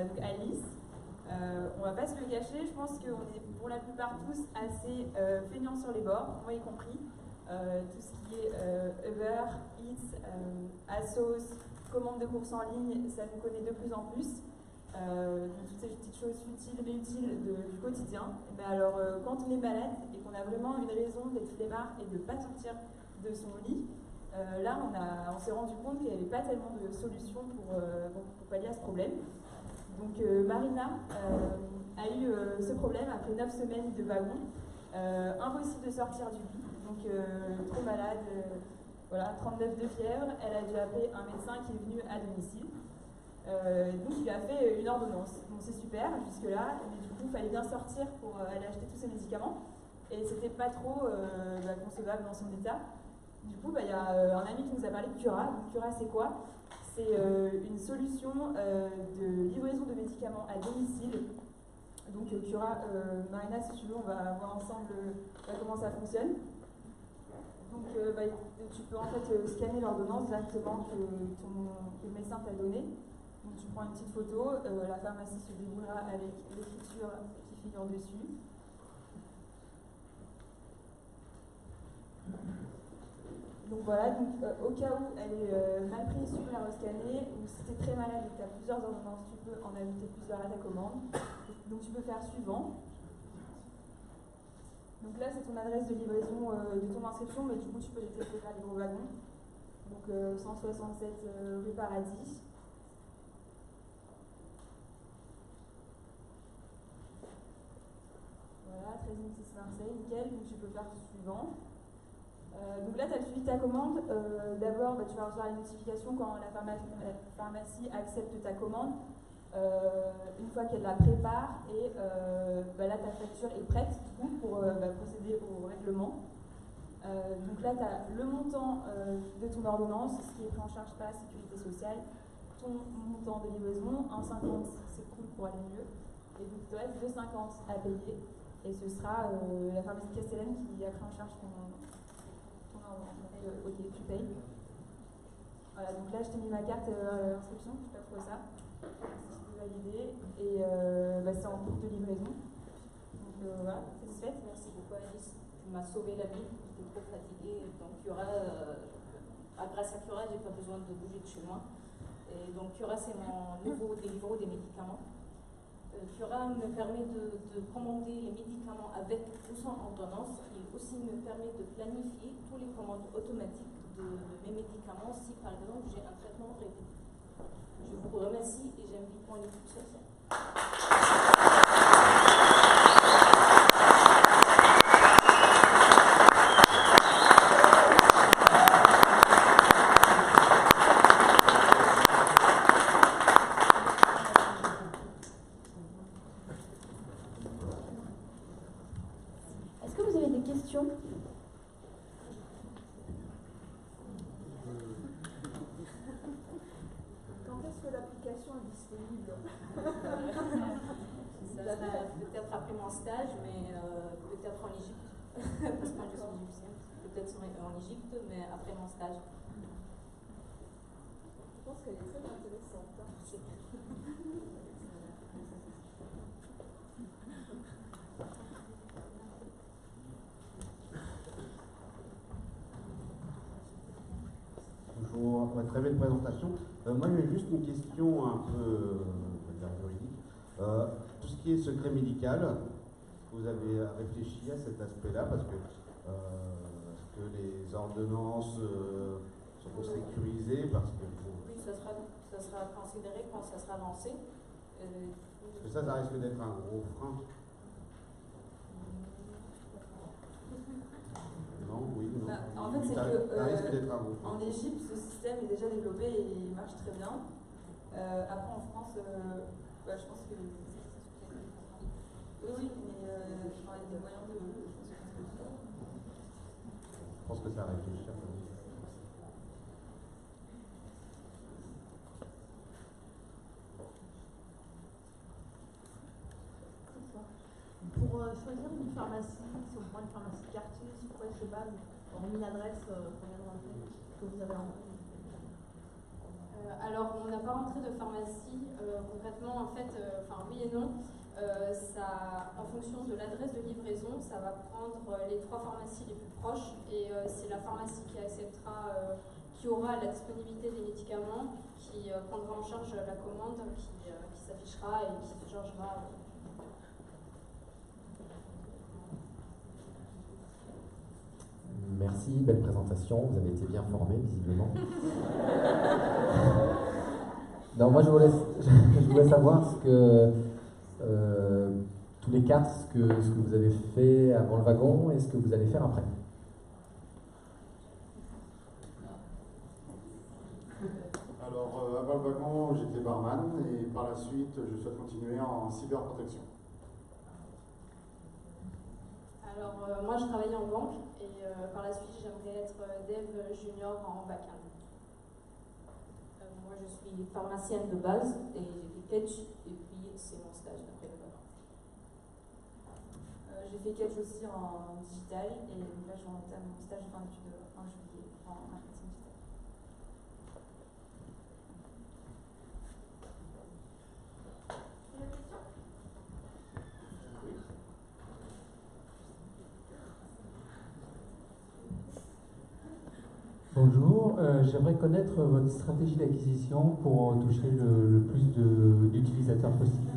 donc Alice. On va pas se le cacher, je pense qu'on est pour la plupart tous assez feignants sur les bords, moi y compris. Tout ce qui est Uber, Eats, Asos, commande de courses en ligne, ça nous connaît de plus en plus. Toutes ces petites choses futiles mais utiles du quotidien. Mais alors, quand on est malade et qu'on a vraiment une raison d'être flemmard et de ne pas sortir de son lit, là, on s'est rendu compte qu'il n'y avait pas tellement de solutions pour pallier à ce problème. Donc, Marina a eu ce problème après 9 semaines de wagon. Impossible de sortir du lit, donc trop malade, voilà, 39 de fièvre. Elle a dû appeler un médecin qui est venu à domicile. Donc il a fait une ordonnance. Donc c'est super jusque-là, mais du coup il fallait bien sortir pour aller acheter tous ces médicaments. Et c'était pas trop concevable dans son état. Du coup, il y a un ami qui nous a parlé de Cura. Donc Cura, c'est quoi? C'est une solution de livraison de médicaments à domicile. Donc Cura, Marina, si tu veux, on va voir ensemble comment ça fonctionne. Donc tu peux en fait scanner l'ordonnance directement que le médecin t'a donnée. Donc tu prends une petite photo, la pharmacie se débrouillera avec l'écriture qui figure dessus. Donc voilà, donc, au cas où elle est mal prise, tu peux la rescanner, ou si tu es très malade et que tu as plusieurs ordonnances, tu peux en ajouter plusieurs à ta commande. Donc tu peux faire suivant. Donc là c'est ton adresse de livraison de ton inscription, mais du coup tu peux les tester à livre au wagon. Donc 167 rue Paradis. Voilà, 13 6 Marseille, nickel, donc tu peux faire suivant. Donc là, tu as le suivi de ta commande. D'abord, tu vas recevoir une notification quand la pharmacie accepte ta commande. Une fois qu'elle la prépare, et là, ta facture est prête du coup, pour procéder au règlement. Donc là, tu as le montant de ton ordonnance, ce qui est pris en charge par la sécurité sociale, ton montant de livraison, 1,50, c'est cool pour aller mieux. Et donc, il te reste 2,50 à payer. Et ce sera la pharmacie Castellane qui a pris en charge ton ordonnance. Ok, tu payes. Voilà, donc là, je t'ai mis ma carte inscription, je peux trouver ça. Si tu peux valider. Et c'est en cours de livraison. Donc voilà, c'est fait. Merci beaucoup, Alice. Tu m'as sauvé la vie, j'étais trop fatiguée. Donc, il y aura, grâce à Cura, j'ai pas besoin de bouger de chez moi. Et donc, Cura, c'est mon nouveau Deliveroo des médicaments. Cura me permet de commander les médicaments avec ou sans ordonnance. Il aussi me permet de planifier tous les commandes automatiques de mes médicaments si, par exemple, j'ai un traitement prévu. Je vous remercie et j'invite mon équipe sur ça. Peut-être après mon stage, mais peut-être en Égypte, parce que moi je suis égyptienne, peut-être en Égypte, mais après mon stage. Je pense qu'elle est très intéressante. Bonjour, très belle présentation. Moi j'ai juste une question un peu juridique. Tout ce qui est secret médical, est-ce que vous avez réfléchi à cet aspect-là? Parce que est-ce que les ordonnances sont sécurisées? Parce que, oui, ça sera considéré quand ça sera lancé. Parce que ça risque d'être un gros frein. Non, oui, non. En fait, c'est que en Égypte, ce système est déjà développé et il marche très bien. Après, en France, je pense que. Oui, mais il y a des moyens de. Je pense que ça réfléchit. Pour choisir une pharmacie, si on prend une pharmacie de quartier, sur quoi elle se base, hormis l'adresse qu'on vient de rentrer, que vous avez en alors, on n'a pas rentrer de pharmacie. Concrètement, en fait, oui et non. En fonction de l'adresse de livraison, ça va prendre les 3 pharmacies les plus proches et c'est la pharmacie qui acceptera, qui aura la disponibilité des médicaments, qui prendra en charge la commande, qui s'affichera et qui se chargera. Merci, belle présentation, vous avez été bien formé visiblement. Non, moi je voulais savoir tous les 4, ce que vous avez fait avant le wagon et ce que vous allez faire après. Alors, avant le wagon, j'étais barman et par la suite, je souhaite continuer en cyberprotection. Alors, moi je travaillais en banque et par la suite j'aimerais être dev junior en back-end. Moi, je suis pharmacienne de base et j'ai fait Catch et puis c'est mon stage après le bac. J'ai fait Catch aussi en digital et donc là je entame mon stage de fin d'études en juillet en marketing digital. Bonjour, j'aimerais connaître votre stratégie d'acquisition pour toucher le plus d'utilisateurs possible.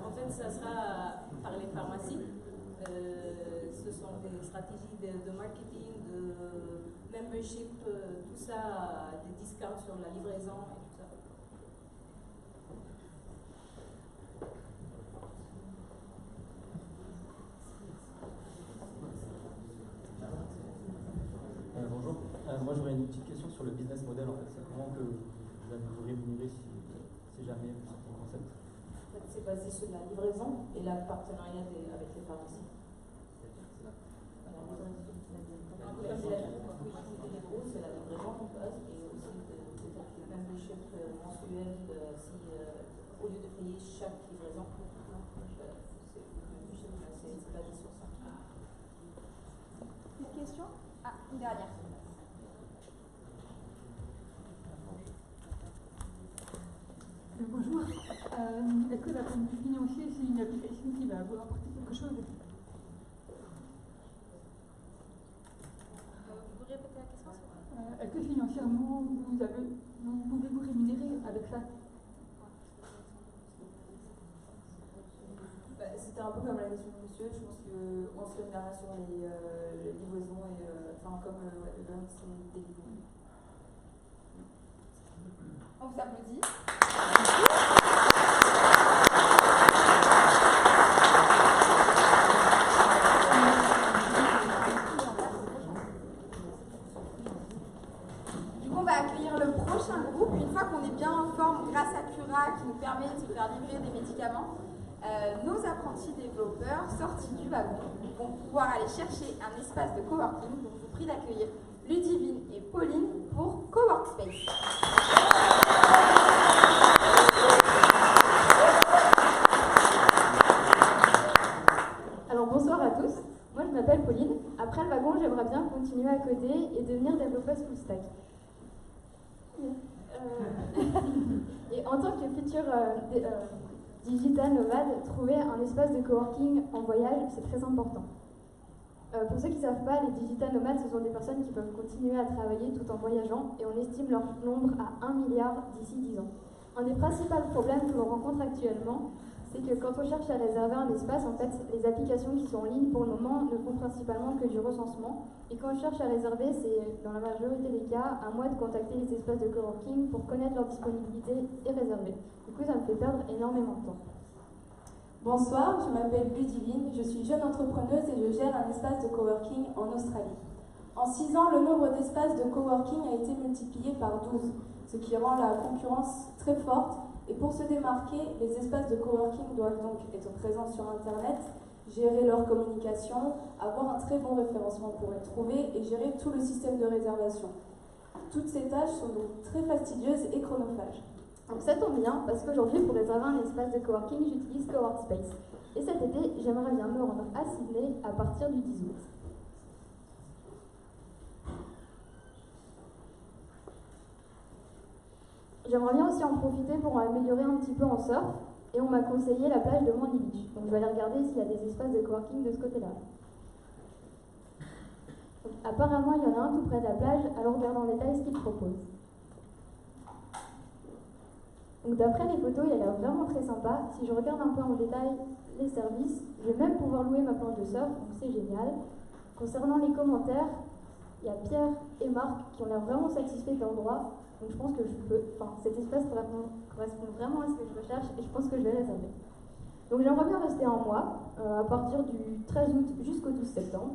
En fait, ça sera par les pharmacies. Ce sont des stratégies de marketing, de membership, tout ça, des discounts sur la livraison et tout ça. Bonjour, moi j'aurais une petite question sur le business model en fait. C'est comment que vous allez vous rémunérer si jamais vous sortez un concept. En fait, c'est basé sur la livraison et le partenariat avec les pharmacies. Un peu comme c'est la livraison, c'est la livraison en base et aussi peut-être le membership mensuel si au lieu de payer chaque livraison, c'est basé sur ça. Une question? Ah, une dernière. Bonjour. Est-ce que d'un point de vue financier, c'est une application qui va vous apporter quelque chose? Vous pouvez répéter la question? Est-ce que financièrement, vous pouvez vous rémunérer avec ça? C'était un peu comme la question de monsieur, je pense qu'on se rémunérera sur les livraisons et comme Uber, c'est Deliveroo. On vous applaudit. Du coup, on va accueillir le prochain groupe. Une fois qu'on est bien en forme grâce à Cura qui nous permet de se faire livrer des médicaments, nos apprentis développeurs sortis du wagon vont pouvoir aller chercher un espace de coworking. Donc, je vous prie d'accueillir Ludivine et Pauline pour Coworkspace. Alors bonsoir à tous, moi je m'appelle Pauline. Après le wagon, j'aimerais bien continuer à coder et devenir développeuse full stack. Et en tant que future digital nomade, trouver un espace de coworking en voyage, c'est très important. Pour ceux qui ne savent pas, les digital nomades, ce sont des personnes qui peuvent continuer à travailler tout en voyageant et on estime leur nombre à 1 milliard d'ici 10 ans. Un des principaux problèmes que l'on rencontre actuellement, c'est que quand on cherche à réserver un espace, en fait, les applications qui sont en ligne pour le moment ne font principalement que du recensement. Et quand on cherche à réserver, c'est dans la majorité des cas à moi de contacter les espaces de coworking pour connaître leur disponibilité et réserver. Du coup, ça me fait perdre énormément de temps. Bonsoir, je m'appelle Ludivine, je suis jeune entrepreneuse et je gère un espace de coworking en Australie. En 6 ans, le nombre d'espaces de coworking a été multiplié par 12, ce qui rend la concurrence très forte. Et pour se démarquer, les espaces de coworking doivent donc être présents sur Internet, gérer leur communication, avoir un très bon référencement pour les trouver et gérer tout le système de réservation. Toutes ces tâches sont donc très fastidieuses et chronophages. Donc ça tombe bien parce qu'aujourd'hui, pour réserver un espace de coworking, j'utilise Coworkspace. Et cet été, j'aimerais bien me rendre à Sydney à partir du 10 août. J'aimerais bien aussi en profiter pour améliorer un petit peu en surf, et on m'a conseillé la plage de Manly Beach. Donc je vais aller regarder s'il y a des espaces de coworking de ce côté-là. Donc, apparemment, il y en a un tout près de la plage, alors regardons en détail ce qu'ils proposent. Donc d'après les photos, il a l'air vraiment très sympa. Si je regarde un peu en détail les services, je vais même pouvoir louer ma planche de surf, donc c'est génial. Concernant les commentaires, il y a Pierre et Marc qui ont l'air vraiment satisfaits de l'endroit. Donc je pense que cet espace correspond vraiment à ce que je recherche et je pense que je vais réserver. Donc j'aimerais bien rester un mois, à partir du 13 août jusqu'au 12 septembre.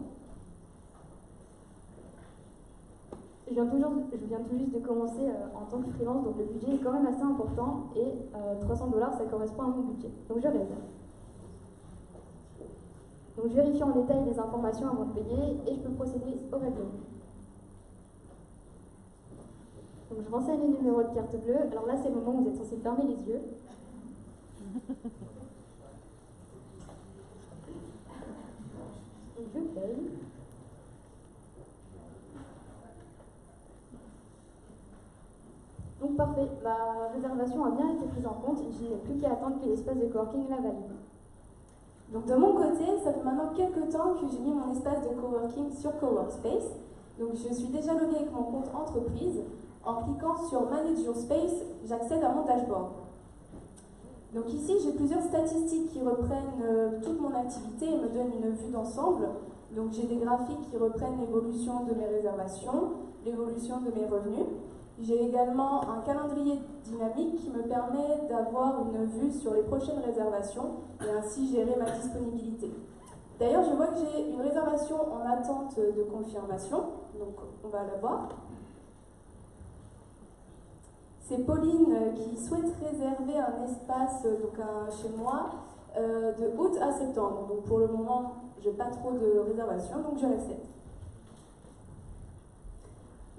Je viens tout juste de commencer en tant que freelance, donc le budget est quand même assez important et 300 $, ça correspond à mon budget. Donc je réserve. Donc je vérifie en détail les informations avant de payer et je peux procéder au règlement. Donc je renseigne les numéros de carte bleue. Alors là c'est le moment où vous êtes censé fermer les yeux. Donc je paye. Donc parfait, ma réservation a bien été prise en compte, je n'ai plus qu'à attendre que l'espace de coworking la valide. Donc de mon côté, ça fait maintenant quelques temps que j'ai mis mon espace de coworking sur Coworkspace. Donc je suis déjà loguée avec mon compte entreprise. En cliquant sur Manage Your Space, j'accède à mon dashboard. Donc ici, j'ai plusieurs statistiques qui reprennent toute mon activité et me donnent une vue d'ensemble. Donc j'ai des graphiques qui reprennent l'évolution de mes réservations, l'évolution de mes revenus. J'ai également un calendrier dynamique qui me permet d'avoir une vue sur les prochaines réservations et ainsi gérer ma disponibilité. D'ailleurs, je vois que j'ai une réservation en attente de confirmation, donc on va la voir. C'est Pauline qui souhaite réserver un espace chez moi de août à septembre. Donc pour le moment, je n'ai pas trop de réservations, donc je l'accepte.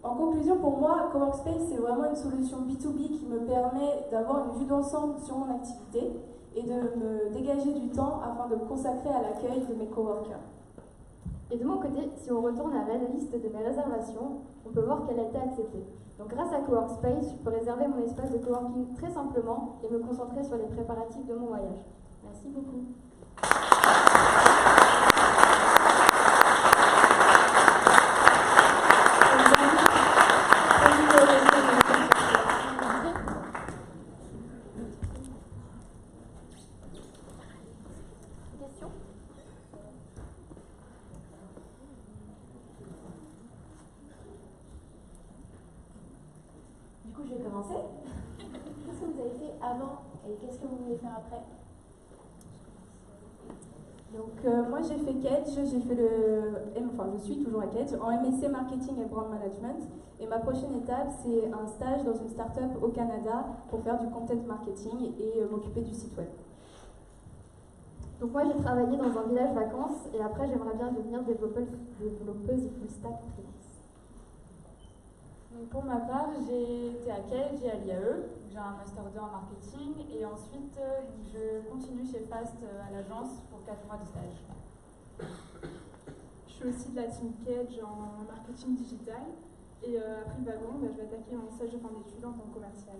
En conclusion, pour moi, Coworkspace, c'est vraiment une solution B2B qui me permet d'avoir une vue d'ensemble sur mon activité et de me dégager du temps afin de me consacrer à l'accueil de mes coworkers. Et de mon côté, si on retourne à la liste de mes réservations, on peut voir qu'elle a été acceptée. Donc grâce à Coworkspace, je peux réserver mon espace de coworking très simplement et me concentrer sur les préparatifs de mon voyage. Merci beaucoup. Du coup, je vais commencer. Qu'est-ce que vous avez fait avant et qu'est-ce que vous voulez faire après? Donc, moi, j'ai fait Kedge, je suis toujours à Kedge, en MSc Marketing et Brand Management. Et ma prochaine étape, c'est un stage dans une start-up au Canada pour faire du content marketing et m'occuper du site web. Donc moi, j'ai travaillé dans un village vacances et après, j'aimerais bien devenir développeuse full stack freelance. Donc pour ma part, j'ai été à Kedge et à l'IAE, j'ai un master 2 en marketing et ensuite je continue chez Fast à l'agence pour 4 mois de stage. Je suis aussi de la team Kedge en marketing digital et après le wagon, je vais attaquer mon stage de fin d'études en tant que commercial.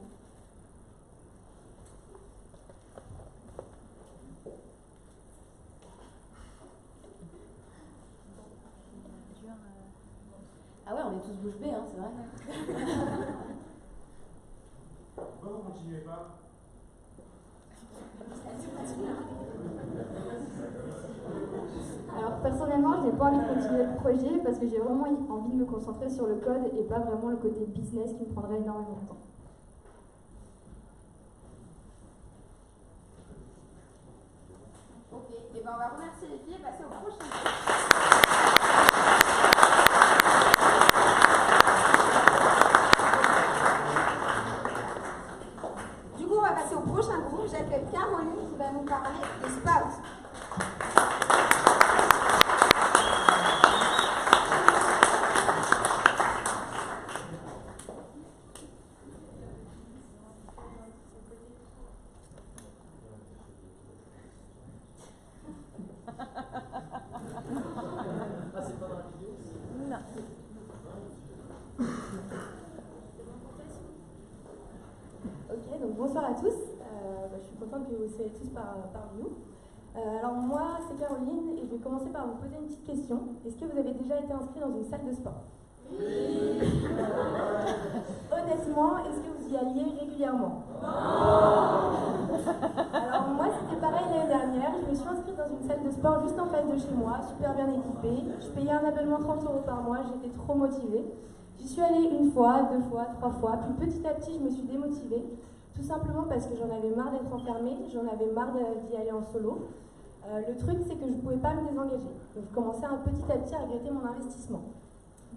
Ah ouais, on est tous bouche bée, hein, c'est vrai. Pourquoi vous ne continuez pas? Alors personnellement, je n'ai pas envie de continuer le projet parce que j'ai vraiment envie de me concentrer sur le code et pas vraiment le côté business qui me prendrait énormément de temps. Ok, et ben on va remercier les filles et passer au prochain. Du coup, on va passer au prochain groupe. J'accueille Caroline qui va nous parler des Spouts. tous. Je suis contente que vous soyez tous parmi nous. Alors moi, c'est Caroline et je vais commencer par vous poser une petite question. Est-ce que vous avez déjà été inscrit dans une salle de sport? Oui. Honnêtement, est-ce que vous y alliez régulièrement? Non. Alors moi, c'était pareil l'année dernière. Je me suis inscrite dans une salle de sport juste en face de chez moi, super bien équipée. Je payais un abonnement 30 € par mois, j'étais trop motivée. J'y suis allée 1 fois, 2 fois, 3 fois, puis petit à petit, je me suis démotivée. Tout simplement parce que j'en avais marre d'être enfermée, j'en avais marre d'y aller en solo. Le truc, c'est que je ne pouvais pas me désengager. Donc je commençais petit à petit à regretter mon investissement.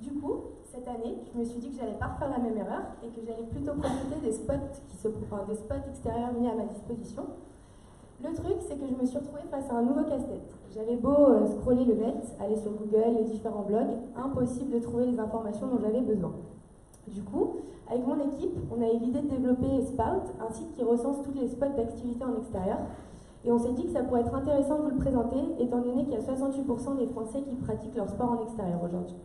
Du coup, cette année, je me suis dit que j'allais pas refaire la même erreur et que j'allais plutôt profiter des spots extérieurs mis à ma disposition. Le truc, c'est que je me suis retrouvée face à un nouveau casse-tête. J'avais beau scroller le net, aller sur Google, les différents blogs, impossible de trouver les informations dont j'avais besoin. Du coup, avec mon équipe, on a eu l'idée de développer Spout, un site qui recense tous les spots d'activité en extérieur. Et on s'est dit que ça pourrait être intéressant de vous le présenter, étant donné qu'il y a 68% des Français qui pratiquent leur sport en extérieur aujourd'hui.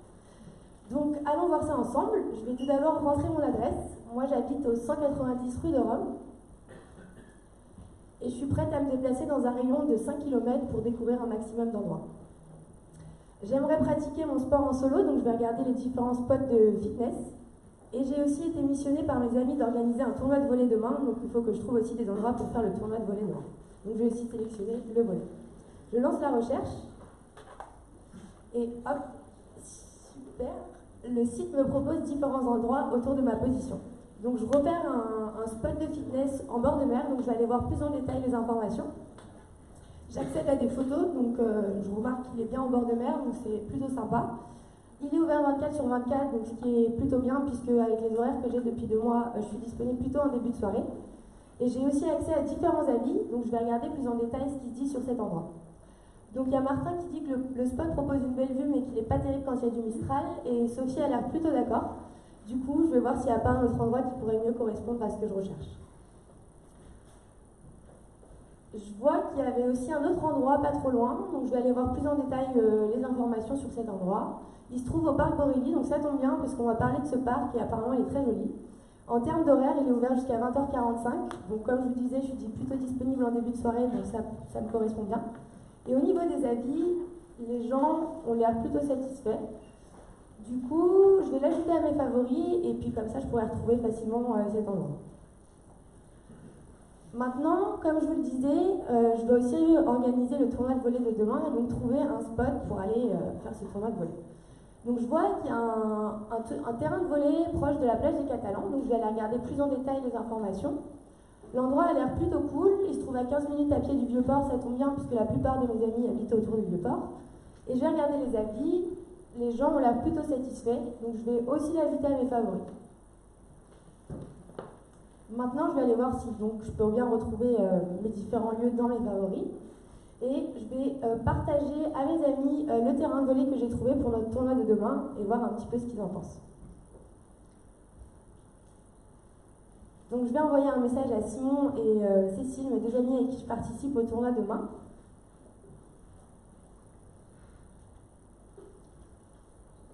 Donc, allons voir ça ensemble. Je vais tout d'abord rentrer mon adresse. Moi, j'habite au 190 rue de Rome. Et je suis prête à me déplacer dans un rayon de 5 km pour découvrir un maximum d'endroits. J'aimerais pratiquer mon sport en solo, donc je vais regarder les différents spots de fitness. Et j'ai aussi été missionnée par mes amis d'organiser un tournoi de volley demain, donc il faut que je trouve aussi des endroits pour faire le tournoi de volley demain. Donc je vais aussi sélectionner le volley. Je lance la recherche. Et hop, super. Le site me propose différents endroits autour de ma position. Donc je repère un spot de fitness en bord de mer, donc je vais aller voir plus en détail les informations. J'accède à des photos, donc je remarque qu'il est bien en bord de mer, donc c'est plutôt sympa. Il est ouvert 24/24, donc ce qui est plutôt bien, puisque avec les horaires que j'ai depuis 2 mois, je suis disponible plutôt en début de soirée. Et j'ai aussi accès à différents avis, donc je vais regarder plus en détail ce qui se dit sur cet endroit. Donc il y a Martin qui dit que le spot propose une belle vue, mais qu'il n'est pas terrible quand il y a du Mistral, et Sophie a l'air plutôt d'accord. Du coup, je vais voir s'il n'y a pas un autre endroit qui pourrait mieux correspondre à ce que je recherche. Je vois qu'il y avait aussi un autre endroit pas trop loin, donc je vais aller voir plus en détail les informations sur cet endroit. Il se trouve au parc Borély, donc ça tombe bien parce qu'on va parler de ce parc et apparemment il est très joli. En termes d'horaire, il est ouvert jusqu'à 20h45, donc comme je vous disais, je suis plutôt disponible en début de soirée, donc ça me correspond bien. Et au niveau des avis, les gens ont l'air plutôt satisfaits. Du coup, je vais l'ajouter à mes favoris et puis comme ça, je pourrais retrouver facilement cet endroit. Maintenant, comme je vous le disais, je dois aussi organiser le tournoi de volley de demain et donc trouver un spot pour aller faire ce tournoi de volley. Donc je vois qu'il y a un terrain de volley proche de la plage des Catalans, donc je vais aller regarder plus en détail les informations. L'endroit a l'air plutôt cool, il se trouve à 15 minutes à pied du Vieux-Port, ça tombe bien puisque la plupart de mes amis habitent autour du Vieux-Port. Et je vais regarder les avis, les gens ont l'air plutôt satisfaits, donc je vais aussi l'ajouter à mes favoris. Maintenant, je vais aller voir si donc, je peux bien retrouver mes différents lieux dans mes favoris. Et je vais partager à mes amis le terrain de volley que j'ai trouvé pour notre tournoi de demain et voir un petit peu ce qu'ils en pensent. Donc je vais envoyer un message à Simon et Cécile, mes 2 amis avec qui je participe au tournoi demain.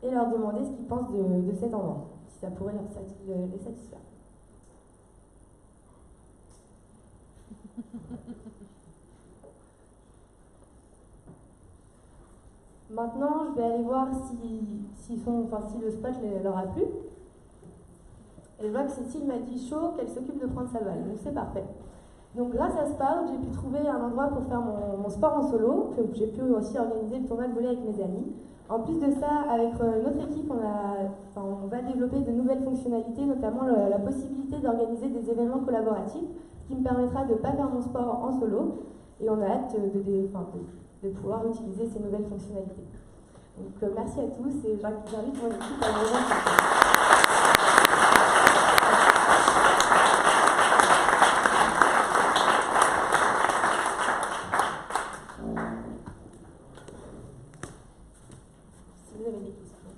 Et leur demander ce qu'ils pensent de cet endroit, si ça pourrait les satisfaire. Maintenant, je vais aller voir si le spot leur a plu. Et je vois que Cécile m'a dit chaud qu'elle s'occupe de prendre sa balle, donc c'est parfait. Donc grâce à Spout, j'ai pu trouver un endroit pour faire mon sport en solo, que j'ai pu aussi organiser le tournoi de volley avec mes amis. En plus de ça, avec notre équipe, on va développer de nouvelles fonctionnalités, notamment la possibilité d'organiser des événements collaboratifs, ce qui me permettra de ne pas faire mon sport en solo. Et on a hâte de pouvoir utiliser ces nouvelles fonctionnalités. Donc merci à tous et j'invite mon équipe à me rejoindre. Si vous avez des questions.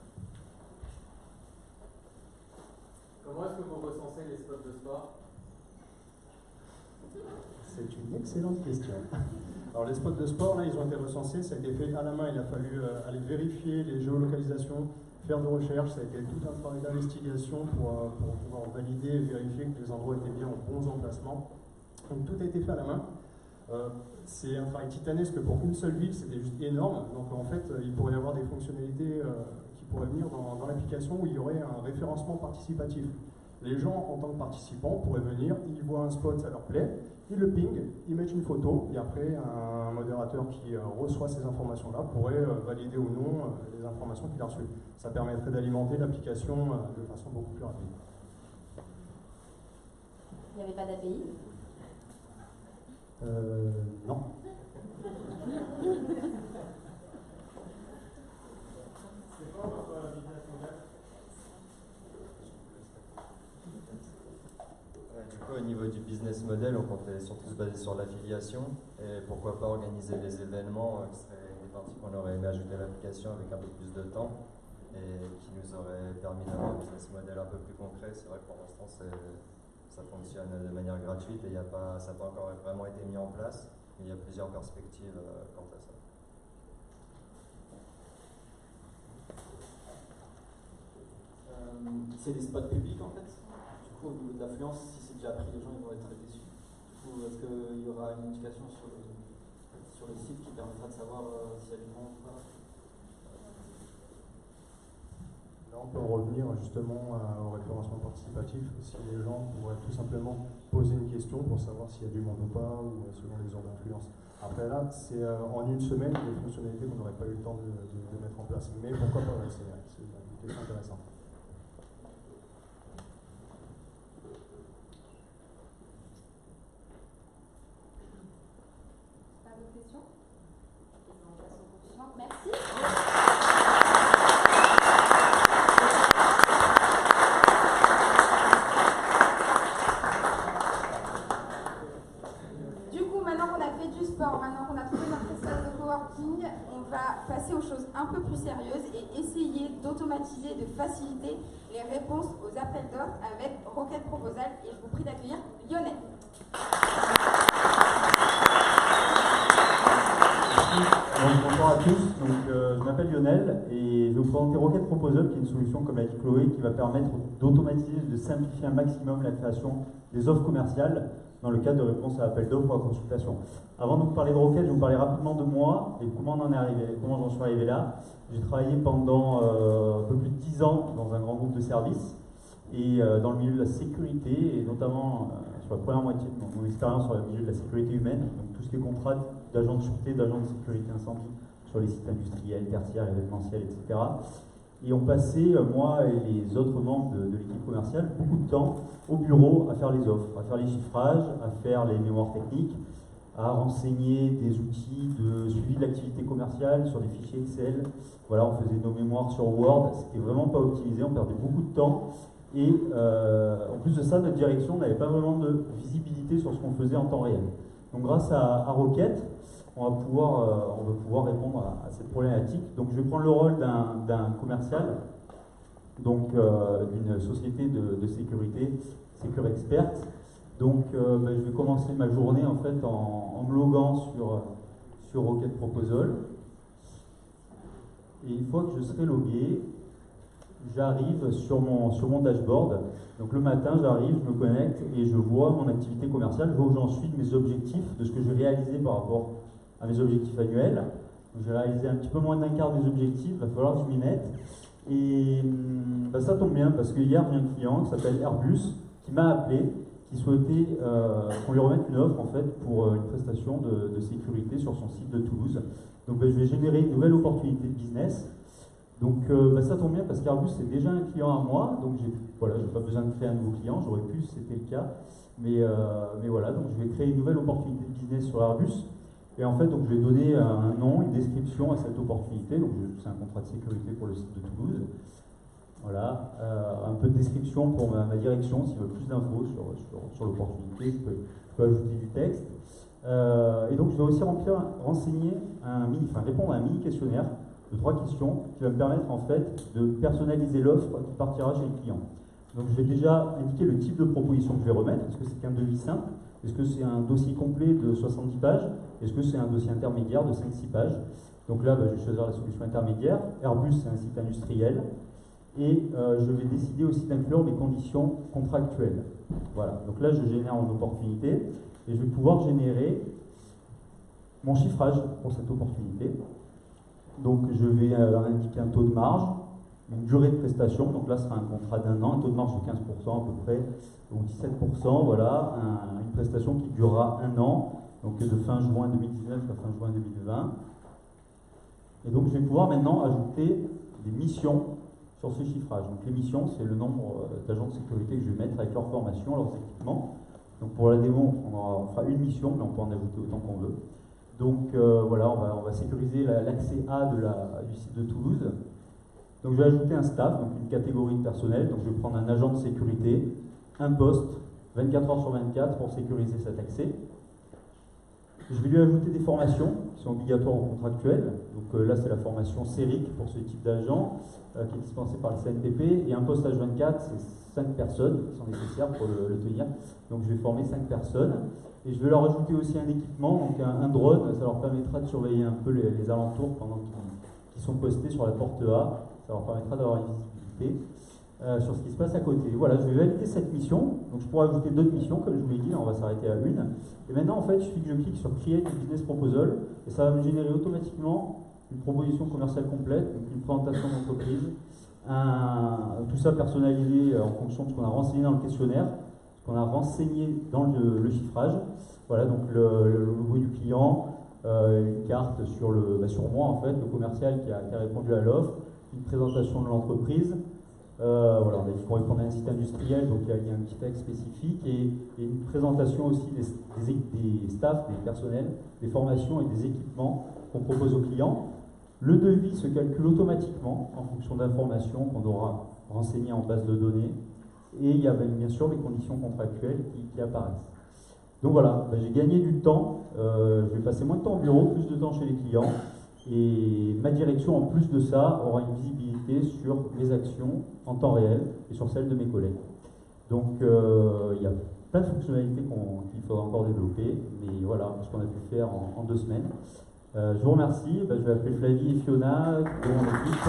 Comment est-ce que vous recensez les spots de sport? C'est une excellente question. Alors les spots de sport, là, ils ont été recensés, ça a été fait à la main, il a fallu aller vérifier les géolocalisations, faire de recherches, ça a été tout un travail d'investigation pour pouvoir valider et vérifier que les endroits étaient bien aux bons emplacements. Donc tout a été fait à la main. C'est un travail titanesque pour une seule ville, c'était juste énorme. Donc en fait, il pourrait y avoir des fonctionnalités qui pourraient venir dans l'application où il y aurait un référencement participatif. Les gens, en tant que participants, pourraient venir, ils voient un spot, ça leur plaît, ils le pingent, ils mettent une photo, et après, un modérateur qui reçoit ces informations-là pourrait valider ou non les informations qu'il a reçues. Ça permettrait d'alimenter l'application de façon beaucoup plus rapide. Il n'y avait pas d'API? Non. Au niveau du business model, on comptait surtout se baser sur l'affiliation et pourquoi pas organiser les événements qui seraient des parties qu'on aurait aimé ajouter à l'application avec un peu plus de temps et qui nous auraient permis d'avoir un business model un peu plus concret. C'est vrai que pour l'instant ça fonctionne de manière gratuite et ça n'a pas encore vraiment été mis en place, mais il y a plusieurs perspectives quant à ça. C'est des spots publics en fait. Du coup, au niveau de l'affluence, si c'est déjà pris, les gens ils vont être très déçus. Du coup, est-ce qu'il y aura une indication sur le site qui permettra de savoir s'il y a du monde ou pas? Là, on peut revenir justement au référencement participatif. Si les gens pourraient tout simplement poser une question pour savoir s'il y a du monde ou pas, ou selon les ordres d'influence. Après là, c'est en une semaine des fonctionnalités qu'on n'aurait pas eu le temps de mettre en place. Mais pourquoi pas, c'est une question intéressante. Merci. Du coup, maintenant qu'on a fait du sport, maintenant qu'on a trouvé notre espace de coworking, on va passer aux choses un peu plus sérieuses et essayer d'automatiser, de faciliter les réponses aux appels d'offres avec Rocket Proposal. Et je vous prie d'accueillir Lionel. Bonjour à tous, je m'appelle Lionel et je vais vous présenter Rocket Proposal, qui est une solution, comme l'a dit Chloé, qui va permettre d'automatiser, de simplifier un maximum la création des offres commerciales dans le cadre de réponse à appel d'offres ou à consultation. Avant de vous parler de Rocket, je vais vous parler rapidement de moi et comment j'en suis arrivé là. J'ai travaillé pendant un peu plus de 10 ans dans un grand groupe de services et dans le milieu de la sécurité et notamment sur la première moitié de mon expérience sur le milieu de la sécurité humaine, donc tout ce qui est contrat d'agents de sûreté, d'agents de sécurité incendie sur les sites industriels, tertiaires, événementiels, etc. Et on passait, moi et les autres membres de l'équipe commerciale, beaucoup de temps au bureau à faire les offres, à faire les chiffrages, à faire les mémoires techniques, à renseigner des outils de suivi de l'activité commerciale sur des fichiers Excel. Voilà, on faisait nos mémoires sur Word, c'était vraiment pas optimisé, on perdait beaucoup de temps. Et en plus de ça, notre direction n'avait pas vraiment de visibilité sur ce qu'on faisait en temps réel. Donc grâce à Rocket, on va pouvoir répondre à cette problématique. Donc je vais prendre le rôle d'un commercial, donc d'une société de sécurité, Secure Expert. Donc je vais commencer ma journée en fait en me loguant sur Rocket Proposal. Et une fois que je serai logué, j'arrive sur mon dashboard. Donc le matin, j'arrive, je me connecte et je vois mon activité commerciale, je vois où j'en suis, mes objectifs, de ce que j'ai réalisé par rapport à mes objectifs annuels. J'ai réalisé un petit peu moins d'un quart des objectifs, il va falloir que je m'y mette. Et ça tombe bien parce que hier, j'ai un client qui s'appelle Airbus qui m'a appelé, qui souhaitait qu'on lui remette une offre en fait pour une prestation de sécurité sur son site de Toulouse. Donc je vais générer une nouvelle opportunité de business. Donc ça tombe bien parce qu'Airbus c'est déjà un client à moi, donc j'ai pas besoin de créer un nouveau client, j'aurais pu si c'était le cas, mais voilà, donc je vais créer une nouvelle opportunité de business sur Airbus, et en fait donc je vais donner un nom, une description à cette opportunité, donc c'est un contrat de sécurité pour le site de Toulouse, voilà, un peu de description pour ma direction, s'il veut plus d'infos sur l'opportunité, je peux ajouter du texte, et donc je vais aussi répondre à un mini questionnaire de 3 questions qui va me permettre en fait de personnaliser l'offre qui partira chez le client. Donc je vais déjà indiquer le type de proposition que je vais remettre. Est-ce que c'est un devis simple? Est-ce que c'est un dossier complet de 70 pages? Est-ce que c'est un dossier intermédiaire de 5-6 pages? Donc là, je vais choisir la solution intermédiaire. Airbus, c'est un site industriel. Et je vais décider aussi d'inclure mes conditions contractuelles. Voilà, donc là je génère une opportunité. et je vais pouvoir générer mon chiffrage pour cette opportunité. Donc je vais indiquer un taux de marge, une durée de prestation, donc là ce sera un contrat d'1 an, un taux de marge de 15% à peu près, ou 17%, voilà, une prestation qui durera 1 an, donc de fin juin 2019 à fin juin 2020. Et donc je vais pouvoir maintenant ajouter des missions sur ce chiffrage. Donc les missions, c'est le nombre d'agents de sécurité que je vais mettre avec leur formation, leurs équipements. Donc pour la démo, on fera une mission, mais on peut en ajouter autant qu'on veut. Donc voilà, on va sécuriser l'accès A du site de Toulouse. Donc je vais ajouter un staff, donc une catégorie de personnel. Donc je vais prendre un agent de sécurité, un poste, 24 heures sur 24 pour sécuriser cet accès. Je vais lui ajouter des formations qui sont obligatoires au contractuel. Donc là, c'est la formation sérique pour ce type d'agent qui est dispensée par le CNPP. Et un poste H24, c'est 5 personnes qui sont nécessaires pour le tenir. Donc je vais former 5 personnes. Et je vais leur ajouter aussi un équipement, donc un drone. Ça leur permettra de surveiller un peu les alentours pendant qu'ils sont postés sur la porte A. Ça leur permettra d'avoir une visibilité sur ce qui se passe à côté. Voilà, je vais valider cette mission. Donc je pourrais ajouter d'autres missions, comme je vous l'ai dit, on va s'arrêter à une. Et maintenant, en fait, il suffit que je clique sur Create a Business Proposal, et ça va me générer automatiquement une proposition commerciale complète, donc une présentation d'entreprise, tout ça personnalisé en fonction de ce qu'on a renseigné dans le questionnaire, ce qu'on a renseigné dans le chiffrage. Voilà, donc le logo du client, une carte sur moi, en fait, le commercial qui a répondu à l'offre, une présentation de l'entreprise. Voilà, on a dit qu'on répondait à un site industriel, donc il y a un petit texte spécifique et une présentation aussi des staffs, des personnels, des formations et des équipements qu'on propose aux clients. Le devis se calcule automatiquement en fonction d'informations qu'on aura renseignées en base de données et il y a bien sûr les conditions contractuelles qui apparaissent. Donc voilà, j'ai gagné du temps, je vais passer moins de temps au bureau, plus de temps chez les clients. Et ma direction, en plus de ça, aura une visibilité sur mes actions en temps réel et sur celles de mes collègues. Donc, il y a plein de fonctionnalités qu'il faudra encore développer, mais voilà ce qu'on a pu faire en 2 semaines. Je vous remercie. Je vais appeler Flavie et Fiona de mon équipe.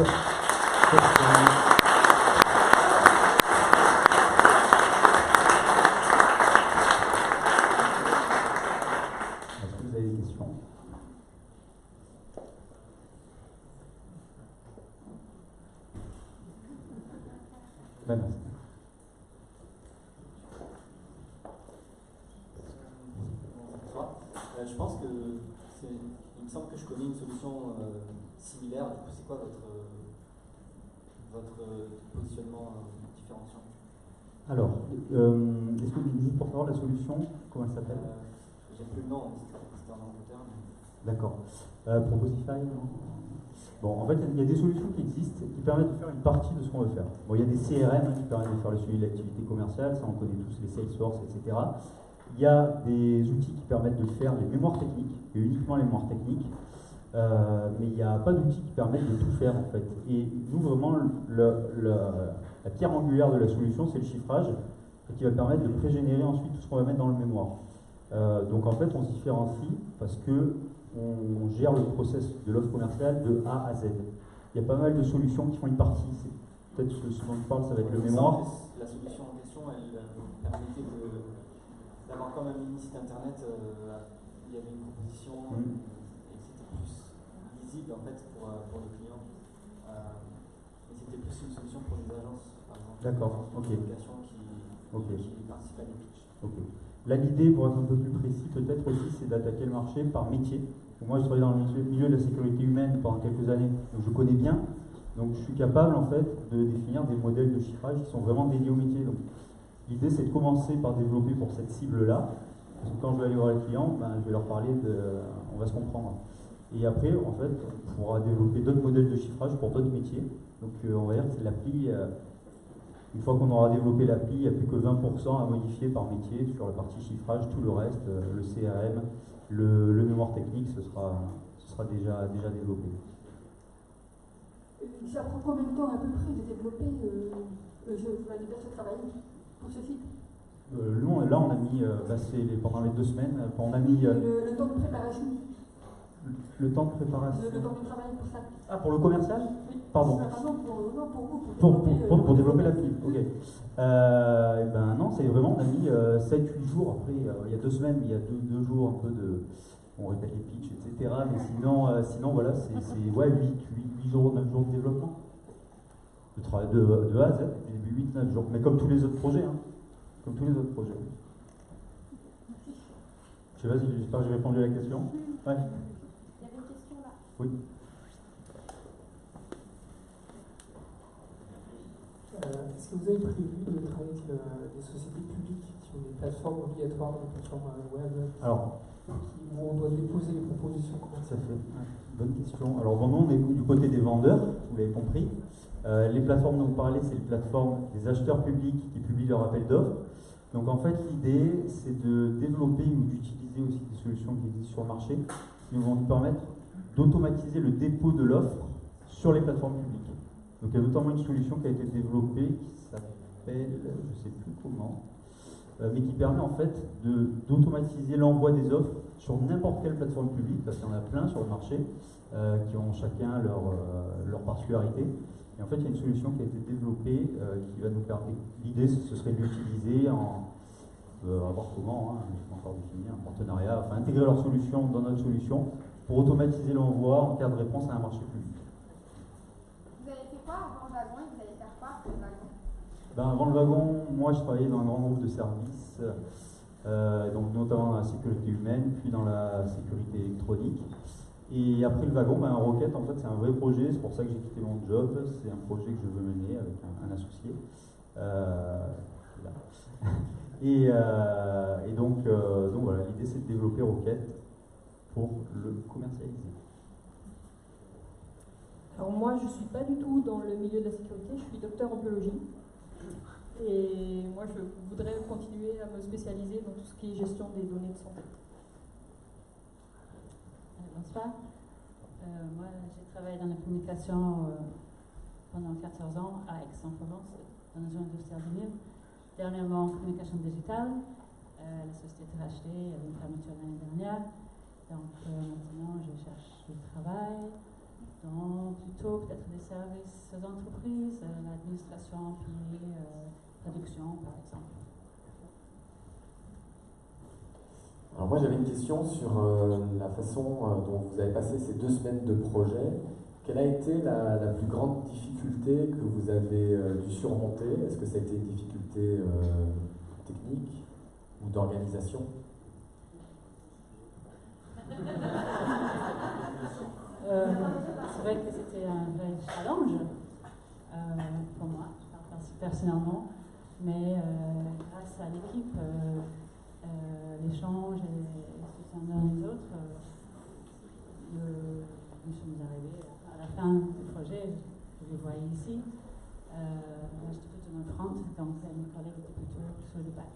Est-ce que vous avez des questions ? Merci. Je pense que il me semble que je connais une solution similaire. Du coup, c'est quoi votre positionnement différenciant? Alors, est-ce que vous dites pour savoir la solution, comment elle s'appelle? J'ai plus le nom, c'était en Angleterre. D'accord. Proposify, non? Bon, en fait, il y a des solutions qui existent qui permettent de faire une partie de ce qu'on veut faire. Bon, il y a des CRM qui permettent de faire le suivi de l'activité commerciale, ça on connaît tous, les Salesforce, etc. Il y a des outils qui permettent de faire les mémoires techniques, et uniquement les mémoires techniques, mais il n'y a pas d'outils qui permettent de tout faire en fait. Et nous, vraiment, la pierre angulaire de la solution, c'est le chiffrage, qui va permettre de pré-générer ensuite tout ce qu'on va mettre dans le mémoire. Donc en fait, on se différencie parce que on gère le process de l'offre commerciale de A à Z. Il y a pas mal de solutions qui font une partie. Peut-être ce dont je parle, ça va être le mémoire. La solution en question, elle permettait d'avoir comme un mini site internet, il y avait une proposition et c'était plus lisible en fait pour les clients. Et c'était plus une solution pour les agences, par exemple. D'accord, ok. Qui participent à des pitchs. Okay. Là, l'idée, pour être un peu plus précis, peut-être aussi, c'est d'attaquer le marché par métier. Moi, je travaille dans le milieu de la sécurité humaine pendant quelques années, donc je connais bien. Donc, je suis capable, en fait, de définir des modèles de chiffrage qui sont vraiment dédiés au métier. Donc, l'idée, c'est de commencer par développer pour cette cible-là. Parce que quand je vais aller voir les clients, je vais leur parler on va se comprendre. Et après, en fait, on pourra développer d'autres modèles de chiffrage pour d'autres métiers. Donc, on va dire que c'est l'appli. Une fois qu'on aura développé l'appli, il n'y a plus que 20% à modifier par métier sur la partie chiffrage. Tout le reste, le CRM, le mémoire technique, ce sera déjà développé. Ça prend combien de temps à peu près de développer la liberté de travail pour ce site? Là, on a mis, pendant les 2 semaines, on a mis... Le temps de préparation? Le temps de préparation. Le temps de travail pour ça. Ah, pour le commercial? Oui. Pardon. Pour développer l'appli, ok. Eh ben non, c'est vraiment, on a mis 7-8 jours. Après, il y a 2 semaines, il y a deux jours un peu de. On répète les pitchs, etc. Mais sinon voilà, c'est ouais, 8 jours, 9 jours de développement. De travail de A à Z, depuis 8-9 jours. Mais comme tous les autres projets, hein. Comme tous les autres projets. Je sais pas si j'espère que j'ai répondu à la question. Ouais. Il y avait une question là. Oui. Est-ce que vous avez prévu de travailler avec des sociétés publiques sur des plateformes obligatoires, des plateformes web Alors, où on doit déposer les propositions commerciales? Ça fait bonne question. Alors, bon, nous, on est du côté des vendeurs, vous l'avez compris. Les plateformes dont vous parlez, c'est les plateformes des acheteurs publics qui publient leur appel d'offres. Donc, en fait, l'idée, c'est de développer ou d'utiliser aussi des solutions qui existent sur le marché qui vont nous permettre d'automatiser le dépôt de l'offre sur les plateformes publiques. Donc, il y a notamment une solution qui a été développée qui s'appelle, je ne sais plus comment, mais qui permet en fait d'automatiser l'envoi des offres sur n'importe quelle plateforme publique, parce qu'il y en a plein sur le marché qui ont chacun leur particularité. Et en fait, il y a une solution qui a été développée qui va nous permettre. L'idée, ce serait de l'utiliser à voir comment, je ne sais pas encore définir, un partenariat, enfin intégrer leur solution dans notre solution pour automatiser l'envoi en cas de réponse à un marché public. Vous avez fait quoi avant le wagon et vous allez faire quoi après le wagon? Ben, avant le wagon, moi je travaillais dans un grand groupe de services, donc notamment dans la sécurité humaine, puis dans la sécurité électronique. Et après le wagon, ben, Rocket, en fait, c'est un vrai projet, c'est pour ça que j'ai quitté mon job, c'est un projet que je veux mener avec un associé. Et donc voilà, l'idée c'est de développer Rocket pour le commercialiser. Alors moi, je ne suis pas du tout dans le milieu de la sécurité, je suis docteur en biologie. Et moi, je voudrais continuer à me spécialiser dans tout ce qui est gestion des données de santé. Bonsoir. Moi, j'ai travaillé dans la communication pendant 14 ans à Aix-en-Provence, dans la zone industrielle de Lille. Dernièrement, communication digitale. La société était rachetée, il y avait une fermeture l'année dernière. Donc maintenant, je cherche du travail dans plutôt peut-être des services aux entreprises, l'administration, puis production, par exemple. Alors moi j'avais une question sur la façon dont vous avez passé ces 2 semaines de projet. Quelle a été la plus grande difficulté que vous avez dû surmonter? Est-ce que ça a été une difficulté technique ou d'organisation? C'est vrai que c'était un vrai challenge pour moi, je parle personnellement, mais grâce à l'équipe, l'échange et le soutien d'un et l'autre, nous sommes arrivés à la fin du projet. Vous le voyez ici. Moi, j'étais plutôt dans le front, donc mes collègues étaient plutôt sur le back.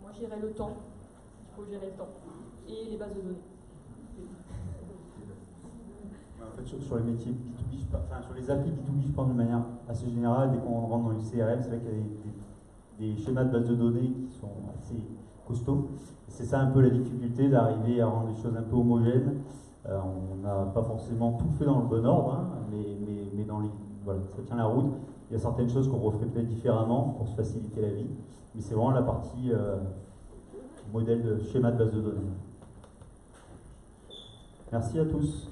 Moi, je gérais le temps. Il faut gérer le temps. Et les bases de données. En fait, sur les métiers B2B, sur les applis B2B, je pense de manière assez générale, dès qu'on rentre dans le CRM, c'est vrai qu'il y a des schémas de base de données qui sont assez costauds. C'est ça un peu la difficulté d'arriver à rendre les choses un peu homogènes. On n'a pas forcément tout fait dans le bon ordre, hein, mais dans voilà, ça tient la route. Il y a certaines choses qu'on referait peut-être différemment pour se faciliter la vie, mais c'est vraiment la partie modèle de schéma de base de données. Merci à tous.